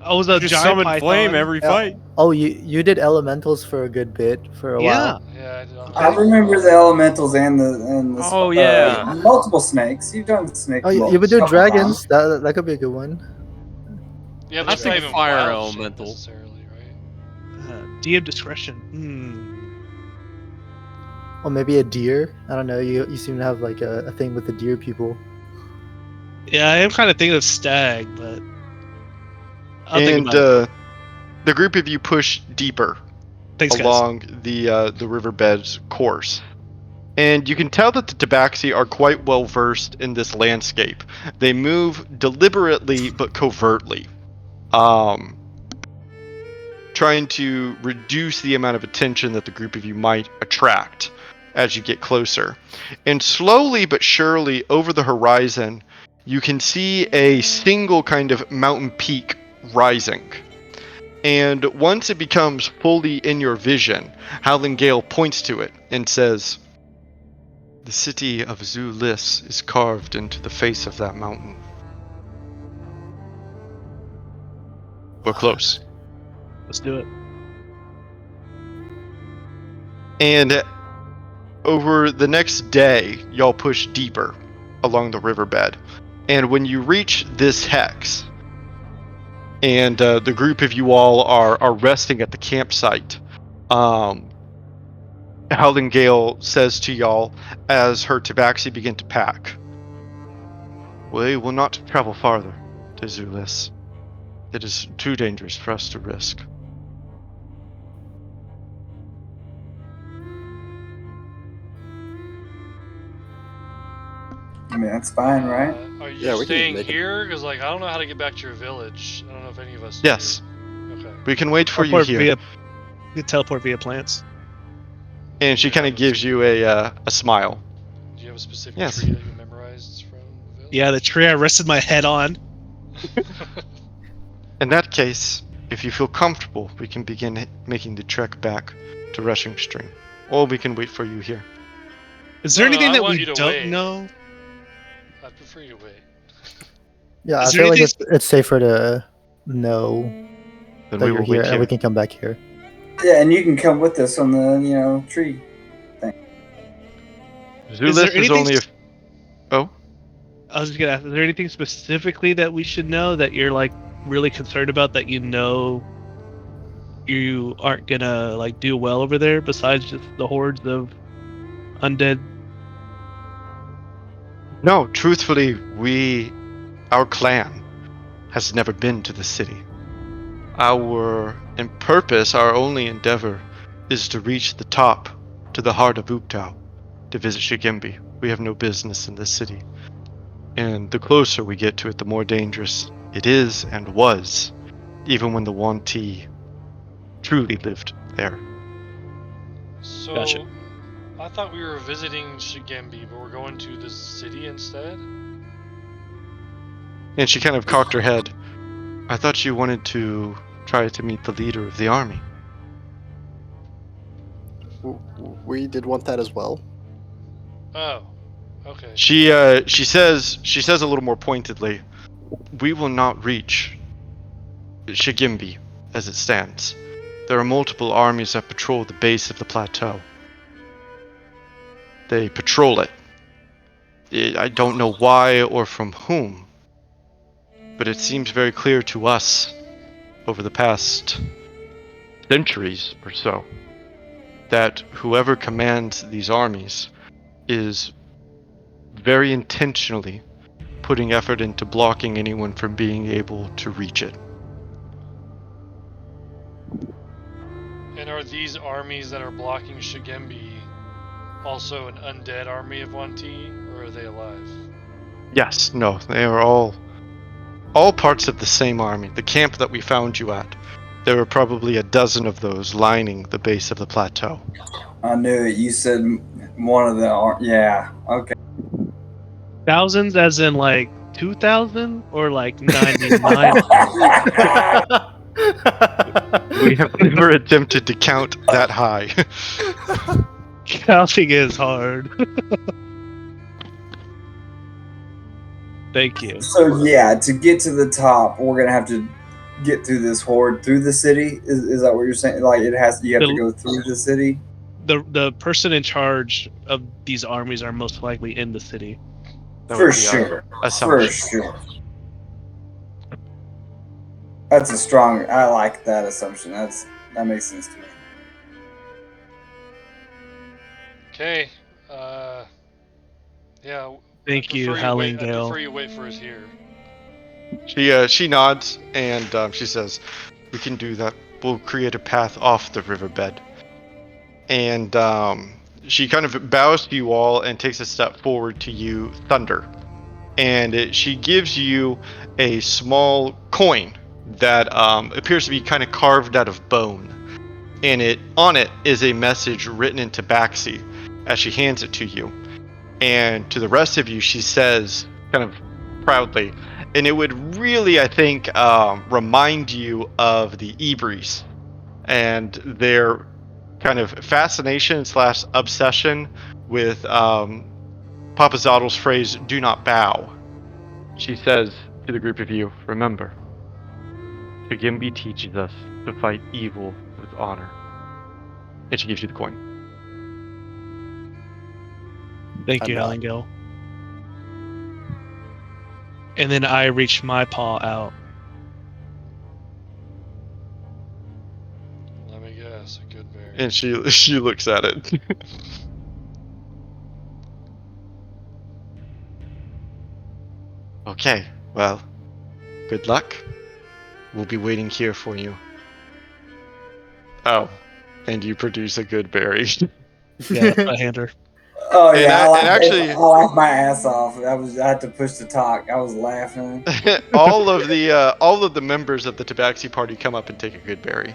I was a You just giant summon python. flame every Yeah. fight. Oh, you did elementals for a good bit for a while. Yeah, I did. I remember the elementals and the Oh, yeah. multiple snakes. You've done snake. Oh, you would do dragons. That could be a good one. Yeah, I but it's not think even fire wild elemental. shape necessarily, right? DM discretion. Or maybe a deer. I don't know. You seem to have like a thing with the deer people. Yeah, I am kind of thinking of stag, but I'll think and about it. the group of you push deeper Thanks, guys. along the riverbed's course. And you can tell that the Tabaxi are quite well versed in this landscape. They move deliberately but covertly, trying to reduce the amount of attention that the group of you might attract as you get closer. And slowly but surely over the horizon, you can see a single kind of mountain peak rising. And once it becomes fully in your vision, Howling Gale points to it and says, "The city of Zulis is carved into the face of that mountain." We're close. Let's do it. And over the next day, y'all push deeper along the riverbed. And when you reach this hex, and the group of you all are resting at the campsite, Howling Gale says to y'all as her tabaxi begin to pack. We will not travel farther to Zulus. It is too dangerous for us to risk. I mean, that's fine, right? Are you Yeah, we can staying make it. here? Because like I don't know how to get back to your village. I don't know if any of us. Yes, do. Okay. we can wait for you Teleport here. via, you teleport via plants. And she Do you kind have of gives you a smile. Do you have a specific Yes. tree that you memorized from the village? Yeah, the tree I rested my head on. In that case, if you feel comfortable, we can begin making the trek back to Rushing Stream. Or we can wait for you here. Is there No, anything I that want we you to don't wait. know? I'd prefer you to wait. Yeah, Is I there feel like anything- it's safer to know Then that we you're will here wait and we here. can come back here. Yeah, and you can come with us on the tree. Zulus is only a... Oh? I was just gonna ask, is there anything specifically that we should know that you're like really concerned about that you know you aren't gonna like do well over there besides just the hordes of undead? No, truthfully, our clan has never been to the city. Our purpose, our only endeavor, is to reach the top, to the heart of Uktau, to visit Shigembi. We have no business in this city. And the closer we get to it, the more dangerous it is and was, even when the Wanti truly lived there. So, Gotcha. I thought we were visiting Shigembi, but we're going to the city instead? And she kind of cocked her head. I thought you wanted to try to meet the leader of the army. We did want that as well. Oh, okay. She says a little more pointedly, we will not reach Shigimbi as it stands. There are multiple armies that patrol the base of the plateau. They patrol it. I don't know why or from whom, but it seems very clear to us over the past centuries or so that whoever commands these armies is very intentionally putting effort into blocking anyone from being able to reach it. And are these armies that are blocking Shigembi also an undead army of 1T, or are they alive? Yes, no, they are all parts of the same army. The camp that we found you at, there were probably a dozen of those lining the base of the plateau. I knew it. You said one of the. Yeah. Okay. Thousands, as in like 2,000 or like 99? We have never attempted to count that high. Counting is hard. Thank you. So yeah, to get to the top, we're gonna have to get through this horde through the city. Is that what you're saying? Like you have to go through the city. The person in charge of these armies are most likely in the city. For sure. For sure. That's a strong. I like that assumption. That makes sense to me. Okay. Yeah. Thank you, Howling I Gale. prefer you wait for us here. She nods and she says, "We can do that. We'll create a path off the riverbed." And she kind of bows to you all and takes a step forward to you, Thunder. And she gives you a small coin that appears to be kind of carved out of bone. And on it is a message written in Tabaxi as she hands it to you. And to the rest of you, she says, kind of proudly, and it would really, I think, remind you of the Ibris and their kind of fascination / obsession with Papazaddle's phrase, "Do not bow." She says to the group of you, "Remember, Kagimbi teaches us to fight evil with honor." And she gives you the coin. Thank you, Howling Gale. And then I reach my paw out. Let me guess, a good berry. And she looks at it. Okay, well, good luck. We'll be waiting here for you. Oh, and you produce a good berry. Yeah, that's what I hand her. Oh And yeah, actually, I laughed my ass off. I had to push the talk. I was laughing. all of the members of the Tabaxi party come up and take a good berry.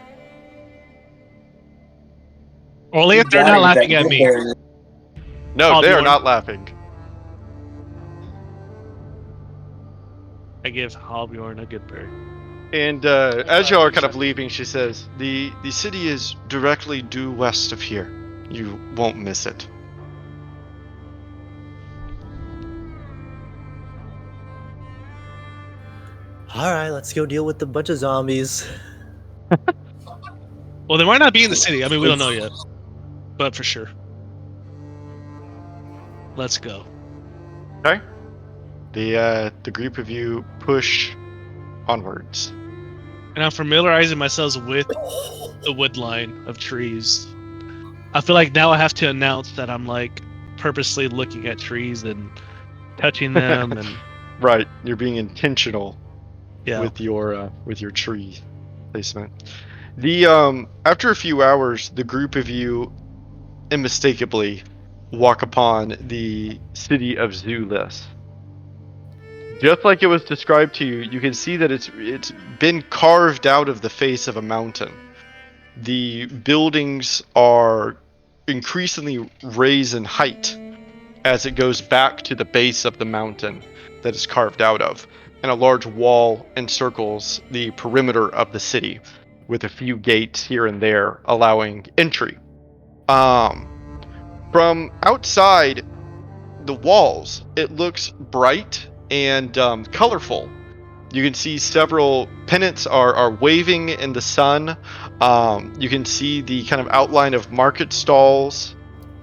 Only You if they're gotta not get that laughing at good me. berry. No, they are Hobyorn. not laughing. I give Hobyorn a good berry. And as y'all are kind of leaving, she says, the city is directly due west of here. You won't miss it. All right, let's go deal with the bunch of zombies. Well, they might not be in the city. I mean, we don't know yet, but for sure. Let's go. Okay. The group of you push onwards. And I'm familiarizing myself with the wood line of trees. I feel like now I have to announce that I'm like purposely looking at trees and touching them, and Right, you're being intentional yeah. with your tree placement. The after a few hours, the group of you unmistakably walk upon the city of Zulis. Just like it was described to you, you can see that it's been carved out of the face of a mountain. The buildings are increasingly raised in height as it goes back to the base of the mountain that is carved out of, and a large wall encircles the perimeter of the city, with a few gates here and there allowing entry. From outside the walls, it looks bright and colorful. You can see several pennants are waving in the sun. You can see the kind of outline of market stalls.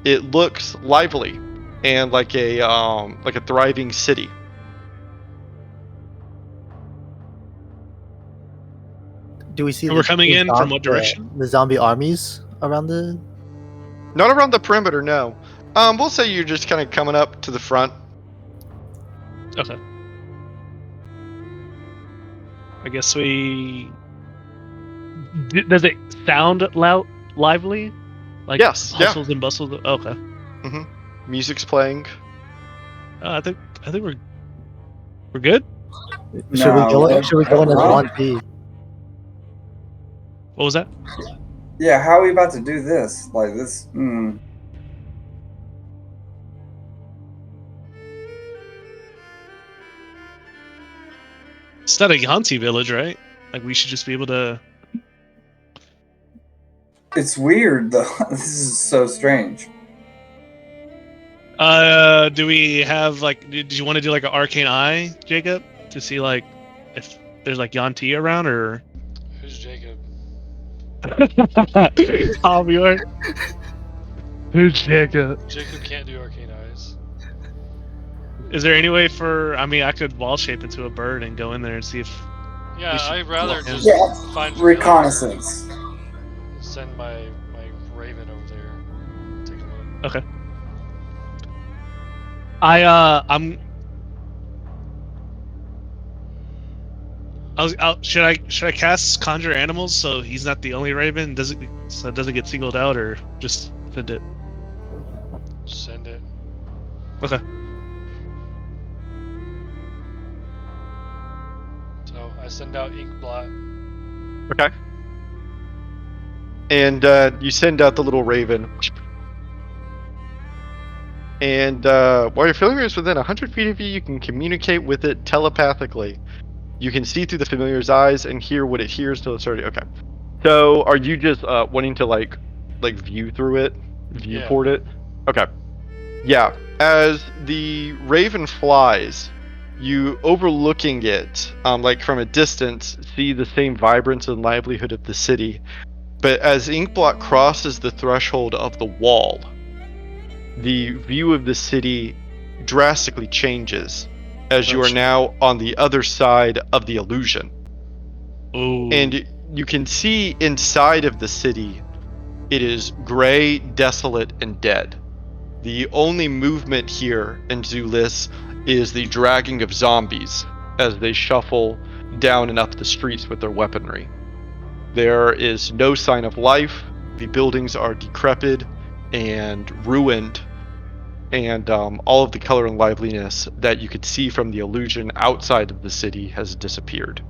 It looks lively and like a thriving city. Do we see And we're coming in from what direction? the zombie armies around the? Not around the perimeter, no. We'll say you're just kind of coming up to the front. Okay. I guess we. Does it sound lively? Like Yes, yeah. hustles and bustles. Okay. Music's playing. I think we're good. Should we go? Should we go in as wrong. one team? What was that? Yeah, how are we about to do this? Like this? It's not a Yanti village, right? Like we should just be able to. It's weird though. This is so strange. Do we have like? Did you want to do like an arcane eye, Jacob, to see like if there's like Yanti around or? Who's Jacob? Hobyorn. Who's Jacob? Jacob can't do arcane eyes. Is there any way for? I mean, I could wall shape into a bird and go in there and see if. Yeah, We should I'd rather look in. just Yeah, find reconnaissance. Send my raven over there. Take a look. Okay. I'm. Should I cast conjure animals so he's not the only raven? Does it get singled out or just send it? Send it. Okay. So I send out ink blot. Okay. And you send out the little raven. And while your familiar is within 100 feet of you, you can communicate with it telepathically. You can see through the familiar's eyes and hear what it hears till it's already. Okay. So are you just wanting to like view through it, viewport it? Okay. Yeah. As the raven flies, you overlooking it, like from a distance, see the same vibrance and livelihood of the city. But as Inkblot crosses the threshold of the wall, the view of the city drastically changes as you are now on the other side of the illusion. Ooh. And you can see inside of the city It is gray, desolate, and dead. The only movement here in Zulis is the dragging of zombies as they shuffle down and up the streets with their weaponry. There is no sign of life. The buildings are decrepit and ruined, and all of the color and liveliness that you could see from the illusion outside of the city has disappeared.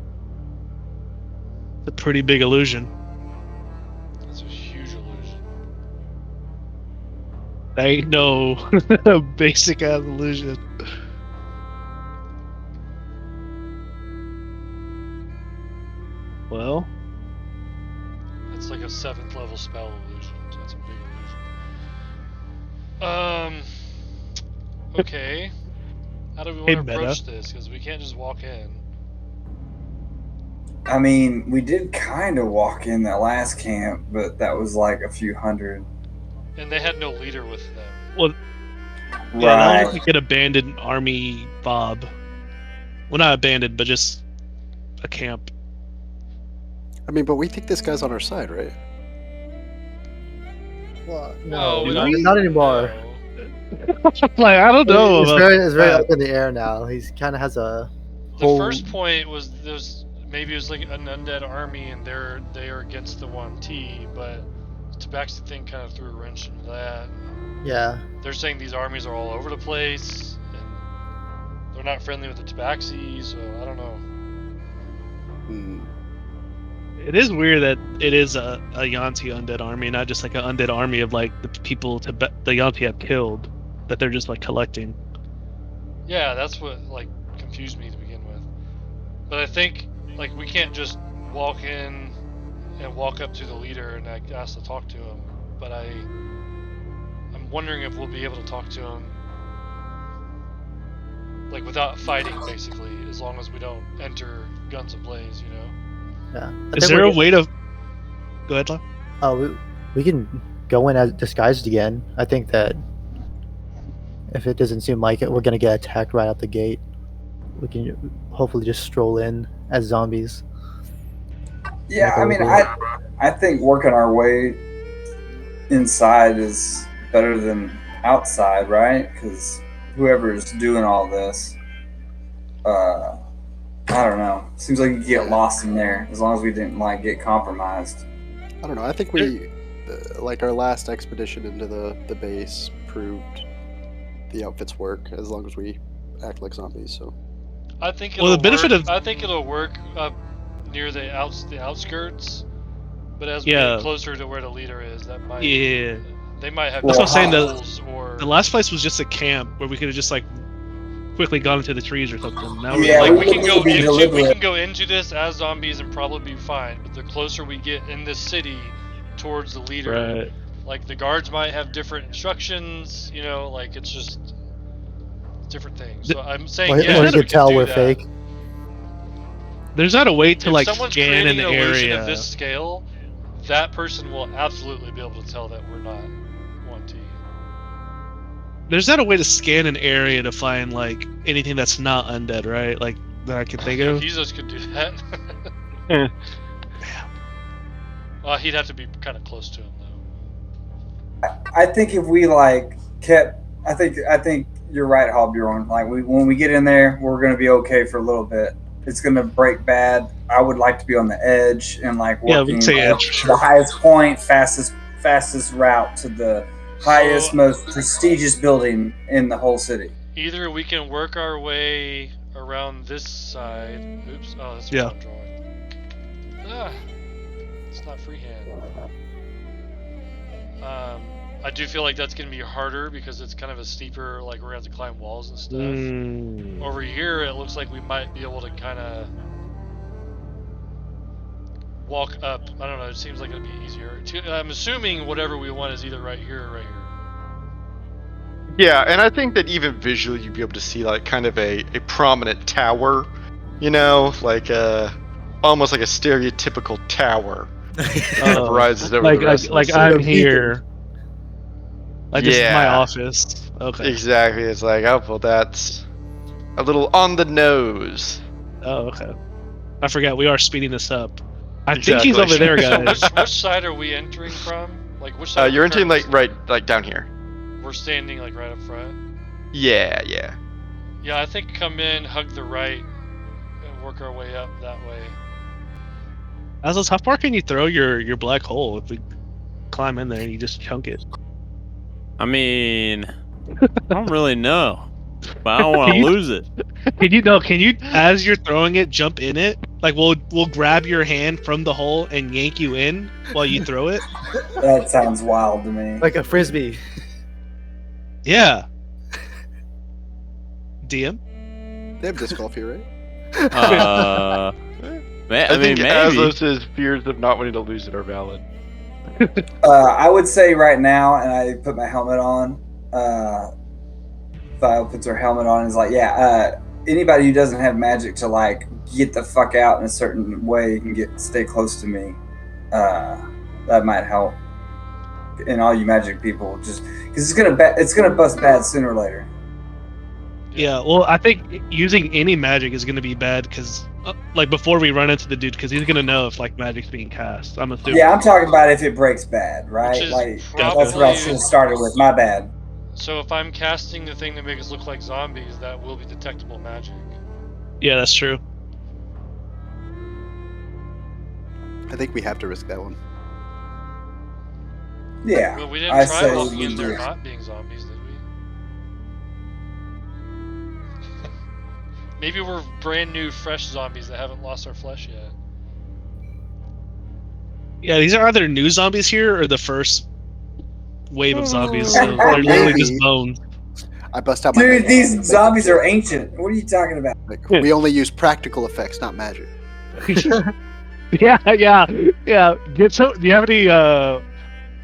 It's a pretty big illusion. That's a huge illusion. That ain't no basic ass illusion. Well, It's like a 7th level spell illusion, so it's a big illusion. Okay. How do we want to Meta. approach this? Because we can't just walk in. I mean, we did kind of walk in that last camp, but that was like a few hundred. And they had no leader with them. well, yeah, that Right. was like an abandoned army fob. Well, not abandoned, but just a camp. I mean, but we think this guy's on our side, right? Well, No, no, we not don't- anymore. no. Like, I don't know. It's about very that. up in the air now. He's kind of has a The whole. first point was there's maybe it was like an undead army and they are against the 1T, but the Tabaxi thing kind of threw a wrench into that. Yeah. They're saying these armies are all over the place and they're not friendly with the Tabaxi, so I don't know. Hmm. It is weird that it is a Yanti undead army, not just like an undead army of like the people the Yanti have killed, that they're just like collecting. Yeah, that's what like confused me to begin with. But I think like we can't just walk in and walk up to the leader and like, ask to talk to him. But I'm wondering if we'll be able to talk to him like without fighting, basically, as long as we don't enter guns ablaze, you know. Yeah. I Is think there a we're- way to go ahead, Lon? Oh, we can go in as disguised again. I think that if it doesn't seem like it, we're gonna get attacked right out the gate. We can hopefully just stroll in as zombies. Yeah, I mean, Okay. I think working our way inside is better than outside, right? Because whoever's doing all this, I don't know. Seems like you get lost in there as long as we didn't like get compromised. I don't know. I think we, like our last expedition into the base proved the outfits work as long as we act like zombies. So I think Well, the benefit work, of- I think it'll work up near the outskirts, but as we Yeah. get closer to where the leader is, that might Yeah. they might have That's what I'm saying, the- tools or The last place was just a camp where we could have just like quickly gone into the trees or something. Now Yeah, like we we can need go to be into we deliberate. can go into this as zombies and probably be fine. But the closer we get in this city towards the leader, right. like the guards might have different instructions. You know, like it's just different things. So I'm saying, Well, yeah, you we can tell do we're that. fake. There's not a way to If like someone's scan an creating an illusion area. of this scale, that person will absolutely be able to tell that we're not 1T. There's not a way to scan an area to find like anything that's not undead, right? Like that I can think of. Hezos could do that. Eh. He'd have to be kind of close to him though. I think if we like kept, I think you're right, Hobbyron. Like when we get in there, we're gonna be okay for a little bit. It's gonna break bad. I would like to be on the edge and like Yeah, working we'd say up edge, to sure. the highest point, fastest route to the highest, So- most prestigious building in the whole city. Either we can work our way around this side. Oops. Oh, that's Yeah. what I'm drawing. Ah, it's not freehand. I do feel like that's gonna be harder because it's kind of a steeper. Like we're gonna have to climb walls and stuff. Mm. Over here, it looks like we might be able to kind of walk up. I don't know. It seems like it'd be easier. I'm assuming whatever we want is either right here or right here. Yeah, and I think that even visually you'd be able to see like kind of a prominent tower, you know, like almost like a stereotypical tower kind of Oh, rises over like the rest of the like city. I'm here. Like this is my Yeah. office. Okay. Exactly. It's like, oh well, that's a little on the nose. Oh, okay. I forgot we are speeding this up. I think he's Exactly. over there, So guys. which side are we entering from? Like which side? You're entering like down here. We're standing like right up front. Yeah. Yeah, I think come in, hug the right, and work our way up that way. Azos, how far can you throw your black hole if we climb in there and you just chunk it? I mean, I don't really know, but I don't want to Can you- lose it. Can you as you're throwing it, jump in it? Like we'll grab your hand from the hole and yank you in while you throw it. That sounds wild to me. Like a frisbee. Yeah. DM. They have disc golf here, right? Man, I think maybe. Azos' fears of not wanting to lose it are valid. I would say right now, and I put my helmet on. Vile puts her helmet on and is like, anybody who doesn't have magic to like get the fuck out in a certain way can stay close to me. That might help. And all you magic people, just because it's gonna bust bad sooner or later. Yeah. Well, I think using any magic is going to be bad because, like, before we run into the dude, because he's going to know if like magic's being cast. I'm assuming. Yeah, I'm talking about if it breaks bad, right? Which is Like probably- that's what I should have started with. My bad. So if I'm casting the thing to make us look like zombies, that will be detectable magic. Yeah, that's true. I think we have to risk that one. Yeah. But we didn't I try say walking in there yeah. not being zombies, did we? Maybe we're brand new, fresh zombies that haven't lost our flesh yet. Yeah, these are either new zombies here or the first wave of zombies. So Or they're literally maybe- just bones. I bust out my Dude, magic these and zombies are ancient. What are you talking about? like, we only use practical effects, not magic. Yeah. Get some. Do you have any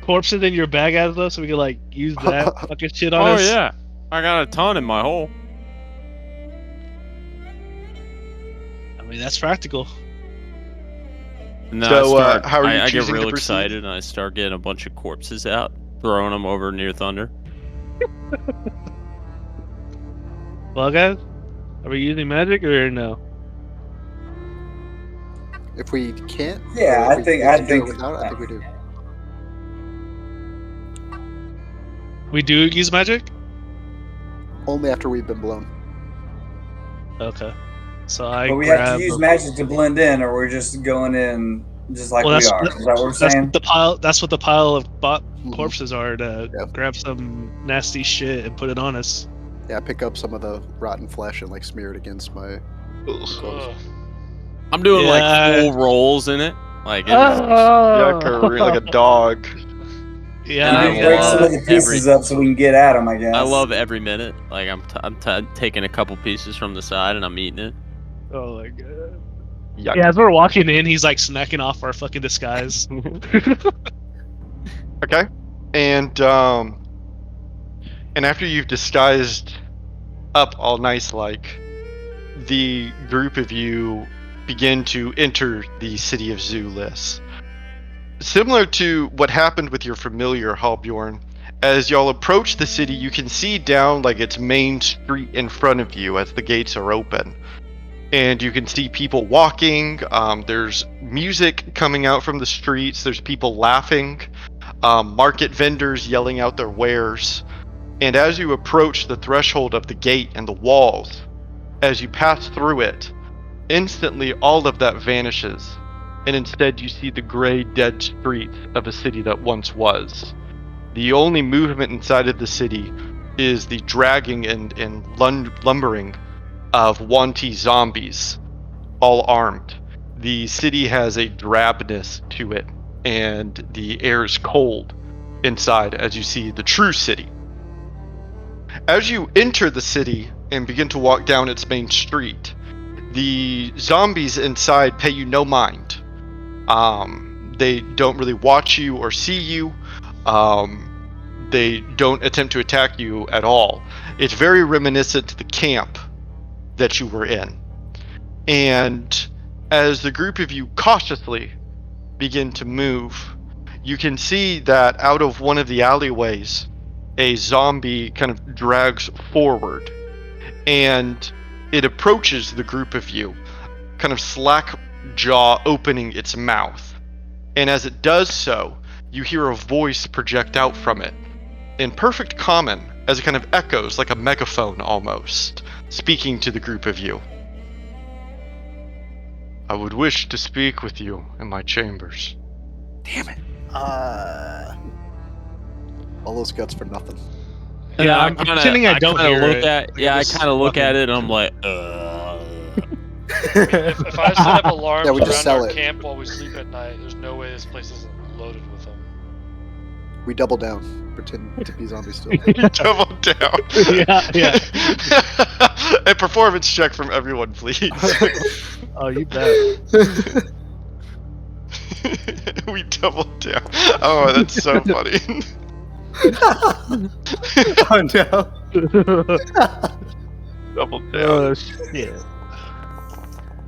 corpses in your bag as though, so we can like use that fucking shit on Oh us? yeah, I got a ton in my hole. I mean, that's practical. And then So, I start, how are you I get choosing to real proceed? excited and I start getting a bunch of corpses out, throwing them over near Thunder. Well, guys, are we using magic or no? If we can't, Yeah, or I if think- we I can do it think- without, I think we do. We do use magic. Only after we've been blown. Okay. So I But we have grab. to use magic to blend in, or we're just going in just like Well, we that's- are. Is that what we're That's saying? what the pile. That's what the pile of Mhm. corpses are to Yeah. grab some nasty shit and put it on us. Yeah, pick up some of the rotten flesh and like smear it against my clothes. Ugh. I'm doing Yeah. like full rolls in it, like it is, Yuck, like a dog. Yeah, And I Maybe break some of the love pieces up so we can get at them, I guess. I love every minute. Like I'm taking a couple pieces from the side and I'm eating it. Oh my god. Yuck. Yeah, as we're walking in, he's like snacking off our fucking disguise. Okay. And after you've disguised up all nice like, the group of you begin to enter the city of Zulis. Similar to what happened with your familiar Halbjorn, as y'all approach the city, you can see down like its main street in front of you as the gates are open. And you can see people walking, there's music coming out from the streets, there's people laughing, market vendors yelling out their wares. And as you approach the threshold of the gate and the walls, as you pass through it, instantly all of that vanishes. And instead you see the gray, dead streets of a city that once was. The only movement inside of the city is the dragging and lumbering of Wanty zombies, all armed. The city has a drabness to it, and the air is cold inside as you see the true city. As you enter the city and begin to walk down its main street, the zombies inside pay you no mind. They don't really watch you or see you. They don't attempt to attack you at all. It's very reminiscent to the camp that you were in. And as the group of you cautiously begin to move, you can see that out of one of the alleyways, a zombie kind of drags forward, and it approaches the group of you, kind of slack jaw opening its mouth. And as it does so, you hear a voice project out from it, in perfect common, as it kind of echoes like a megaphone almost, speaking to the group of you. I would wish to speak with you in my chambers. Damn it. All those guts for nothing. Yeah, I I'm kinda- pretending I don't kinda hear look it. at. Like, Yeah, I just kind of look at fucking- it, and I'm like, If I set up alarms Yeah, we just around sell our it. camp while we sleep at night, there's no way this place isn't loaded with them. We double down. Pretend to be zombies still. You double down. Yeah. A performance check from everyone, please. Oh, you bet. We double down. Oh, that's so funny. Oh no. Double down. Oh shit.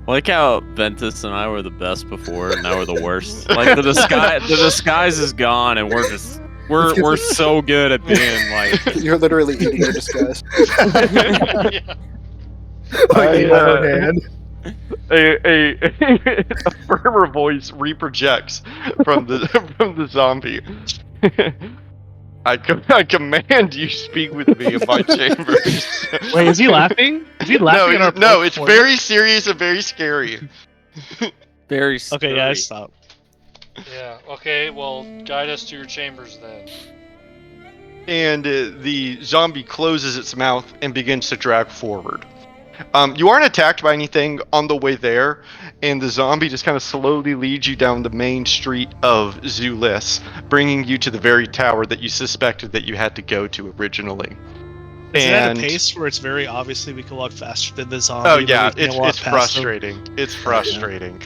like how Ventus and I were the best before, and now we're the worst. Like the disguise is gone, and we're so good at being like. You're literally eating your disguise. Yeah. Like, in my own hand. A firmer voice reprojects from the zombie. I command you speak with me in my chambers. Wait, is he laughing? Is he laughing at our no, it's performance? very serious and very scary. Very Okay, yeah, I scary. stop. Yeah. Okay. Well, guide us to your chambers then. And the zombie closes its mouth and begins to drag forward. You aren't attacked by anything on the way there, and the zombie just kind of slowly leads you down the main street of Zulis, bringing you to the very tower that you suspected that you had to go to originally. Is it at And- a pace where it's very obviously we can walk faster than the zombie? Oh but yeah, we can't walk it's past him? frustrating. It's frustrating.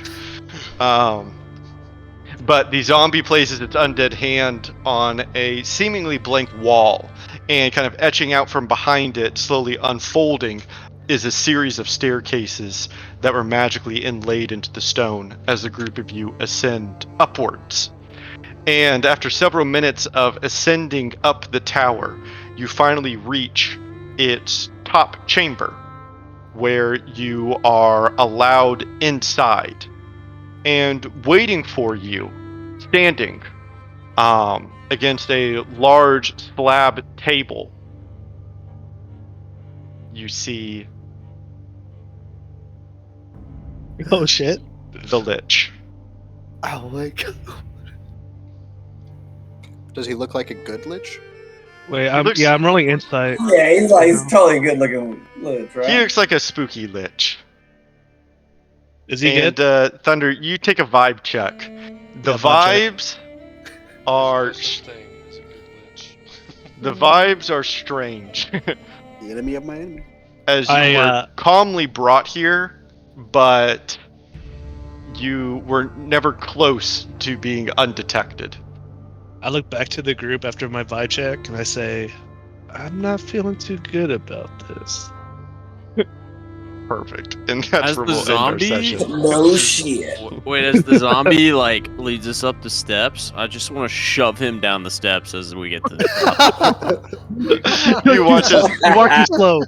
But the zombie places its undead hand on a seemingly blank wall, and kind of etching out from behind it, slowly unfolding, is a series of staircases that were magically inlaid into the stone as the group of you ascend upwards. And after several minutes of ascending up the tower, you finally reach its top chamber, where you are allowed inside. And waiting for you, standing against a large slab table, you see Oh shit. the Lich. Oh my god. Does he look like a good lich? Wait, looks- I'm rolling insight. Yeah, he's totally good looking lich, right? He looks like a spooky Lich. Is he And good? Thunder, you take a vibe check. The Yeah, vibe vibes are No such thing as a good lich. the vibes are strange. The enemy of my enemy. As you were calmly brought here, but you were never close to being undetected. I look back to the group after my vibe check and I say, I'm not feeling too good about this. Perfect. And that's As where the we'll end our zombie? session. No shit. Wait, as the zombie like leads us up the steps, I just want to shove him down the steps as we get to the top. You watch as You walk too slow.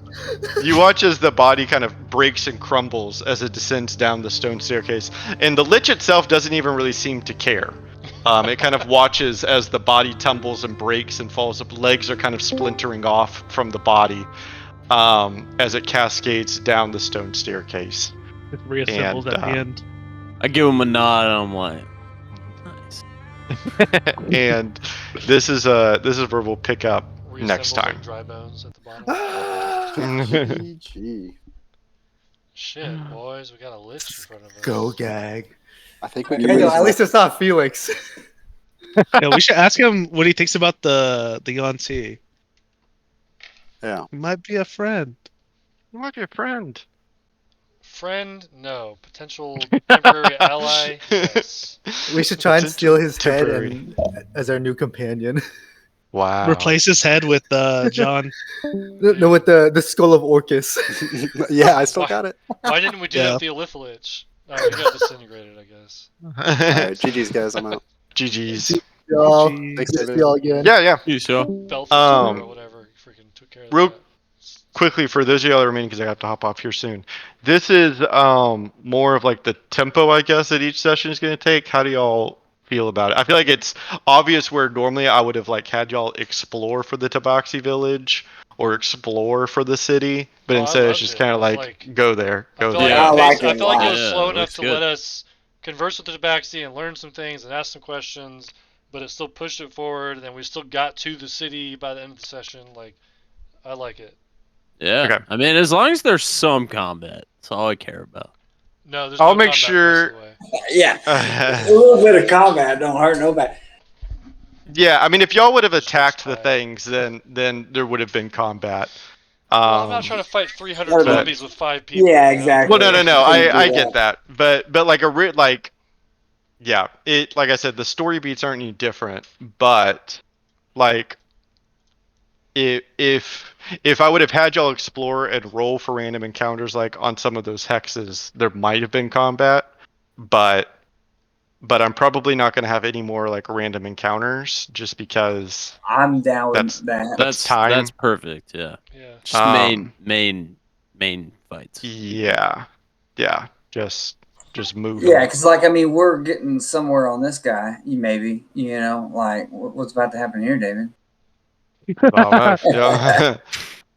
you watch as the body kind of breaks and crumbles as it descends down the stone staircase, and the Lich itself doesn't even really seem to care. It kind of watches as the body tumbles and breaks and falls up. Legs are kind of splintering off from the body as it cascades down the stone staircase. It reassembles And, at the end. I give him a nod, and I'm like, nice. And this is where we'll pick up next Reassembled, time. like, dry bones at the bottom. GG. Shit, boys, we got a lich in front of us. Go gag. I think we Okay, can Hey, no, no, at least it's not Felix. Yeah, we should ask him what he thinks about the Yonti. Yeah. He might be a friend. What your friend? Friend, no. Potential temporary ally, yes. We should try and It's steal his head temporary. and, as our new companion. Wow. Replace his head with John. No, with the skull of Orcus. Yeah, I still got it. Why didn't we do Yeah. that with the Elithalich? Oh, he got disintegrated, I guess. Alright, GG's guys, I'm out. GG's. Y'all, Gee. Thanks, good to David. see y'all again. Yeah, yeah. You sure? Belfast Um, or whatever, he freaking took care of real- that. Quickly, for those of y'all that remain, because I have to hop off here soon. This is more of like the tempo, I guess, that each session is going to take. How do y'all feel feel about it. I feel like it's obvious where normally I would have like had y'all explore for the Tabaxi village or explore for the city, but Oh, I instead it's loved just it. kind I of was like go there, I go feel there. like I like I it feel like it a was lot. slow Yeah, enough looks to good. let us converse with the Tabaxi and learn some things and ask some questions, but it still pushed it forward, and then we still got to the city by the end of the session. Like, I like it. Yeah. Okay. I mean, as long as there's some combat, that's all I care about. No, there's I'll no make combat sure. the rest of the way. Yeah, a little bit of combat don't hurt nobody. Yeah, I mean, if y'all would have Just looks attacked the tight. things, then there would have been combat. Well, I'm not trying to fight 300 But- zombies with 5 people. Yeah, you know? exactly. Well, no. You can't do I that. get that, but like yeah, it like I said, the story beats aren't any different, but like if I would have had y'all explore and roll for random encounters like on some of those hexes, there might have been combat, but I'm probably not going to have any more like random encounters just because I'm down That's- with that. That's time. That's perfect. Yeah. Yeah. Just main fights. yeah, just move. Yeah, 'em. because like I mean, we're getting somewhere on this guy. Maybe like what's about to happen here, David? I don't know. Yeah.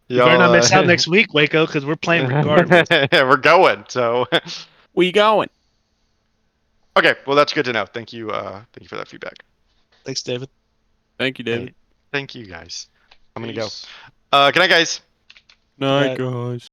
You better not miss out uh, next week, Waco, because we're playing regardless. We're going. So Where you going? okay, well that's good to know. Thank you for that feedback. Thanks, David. Thank you, David. Hey, thank you guys. I'm gonna go. Peace. Good night, guys. Night, Good guys.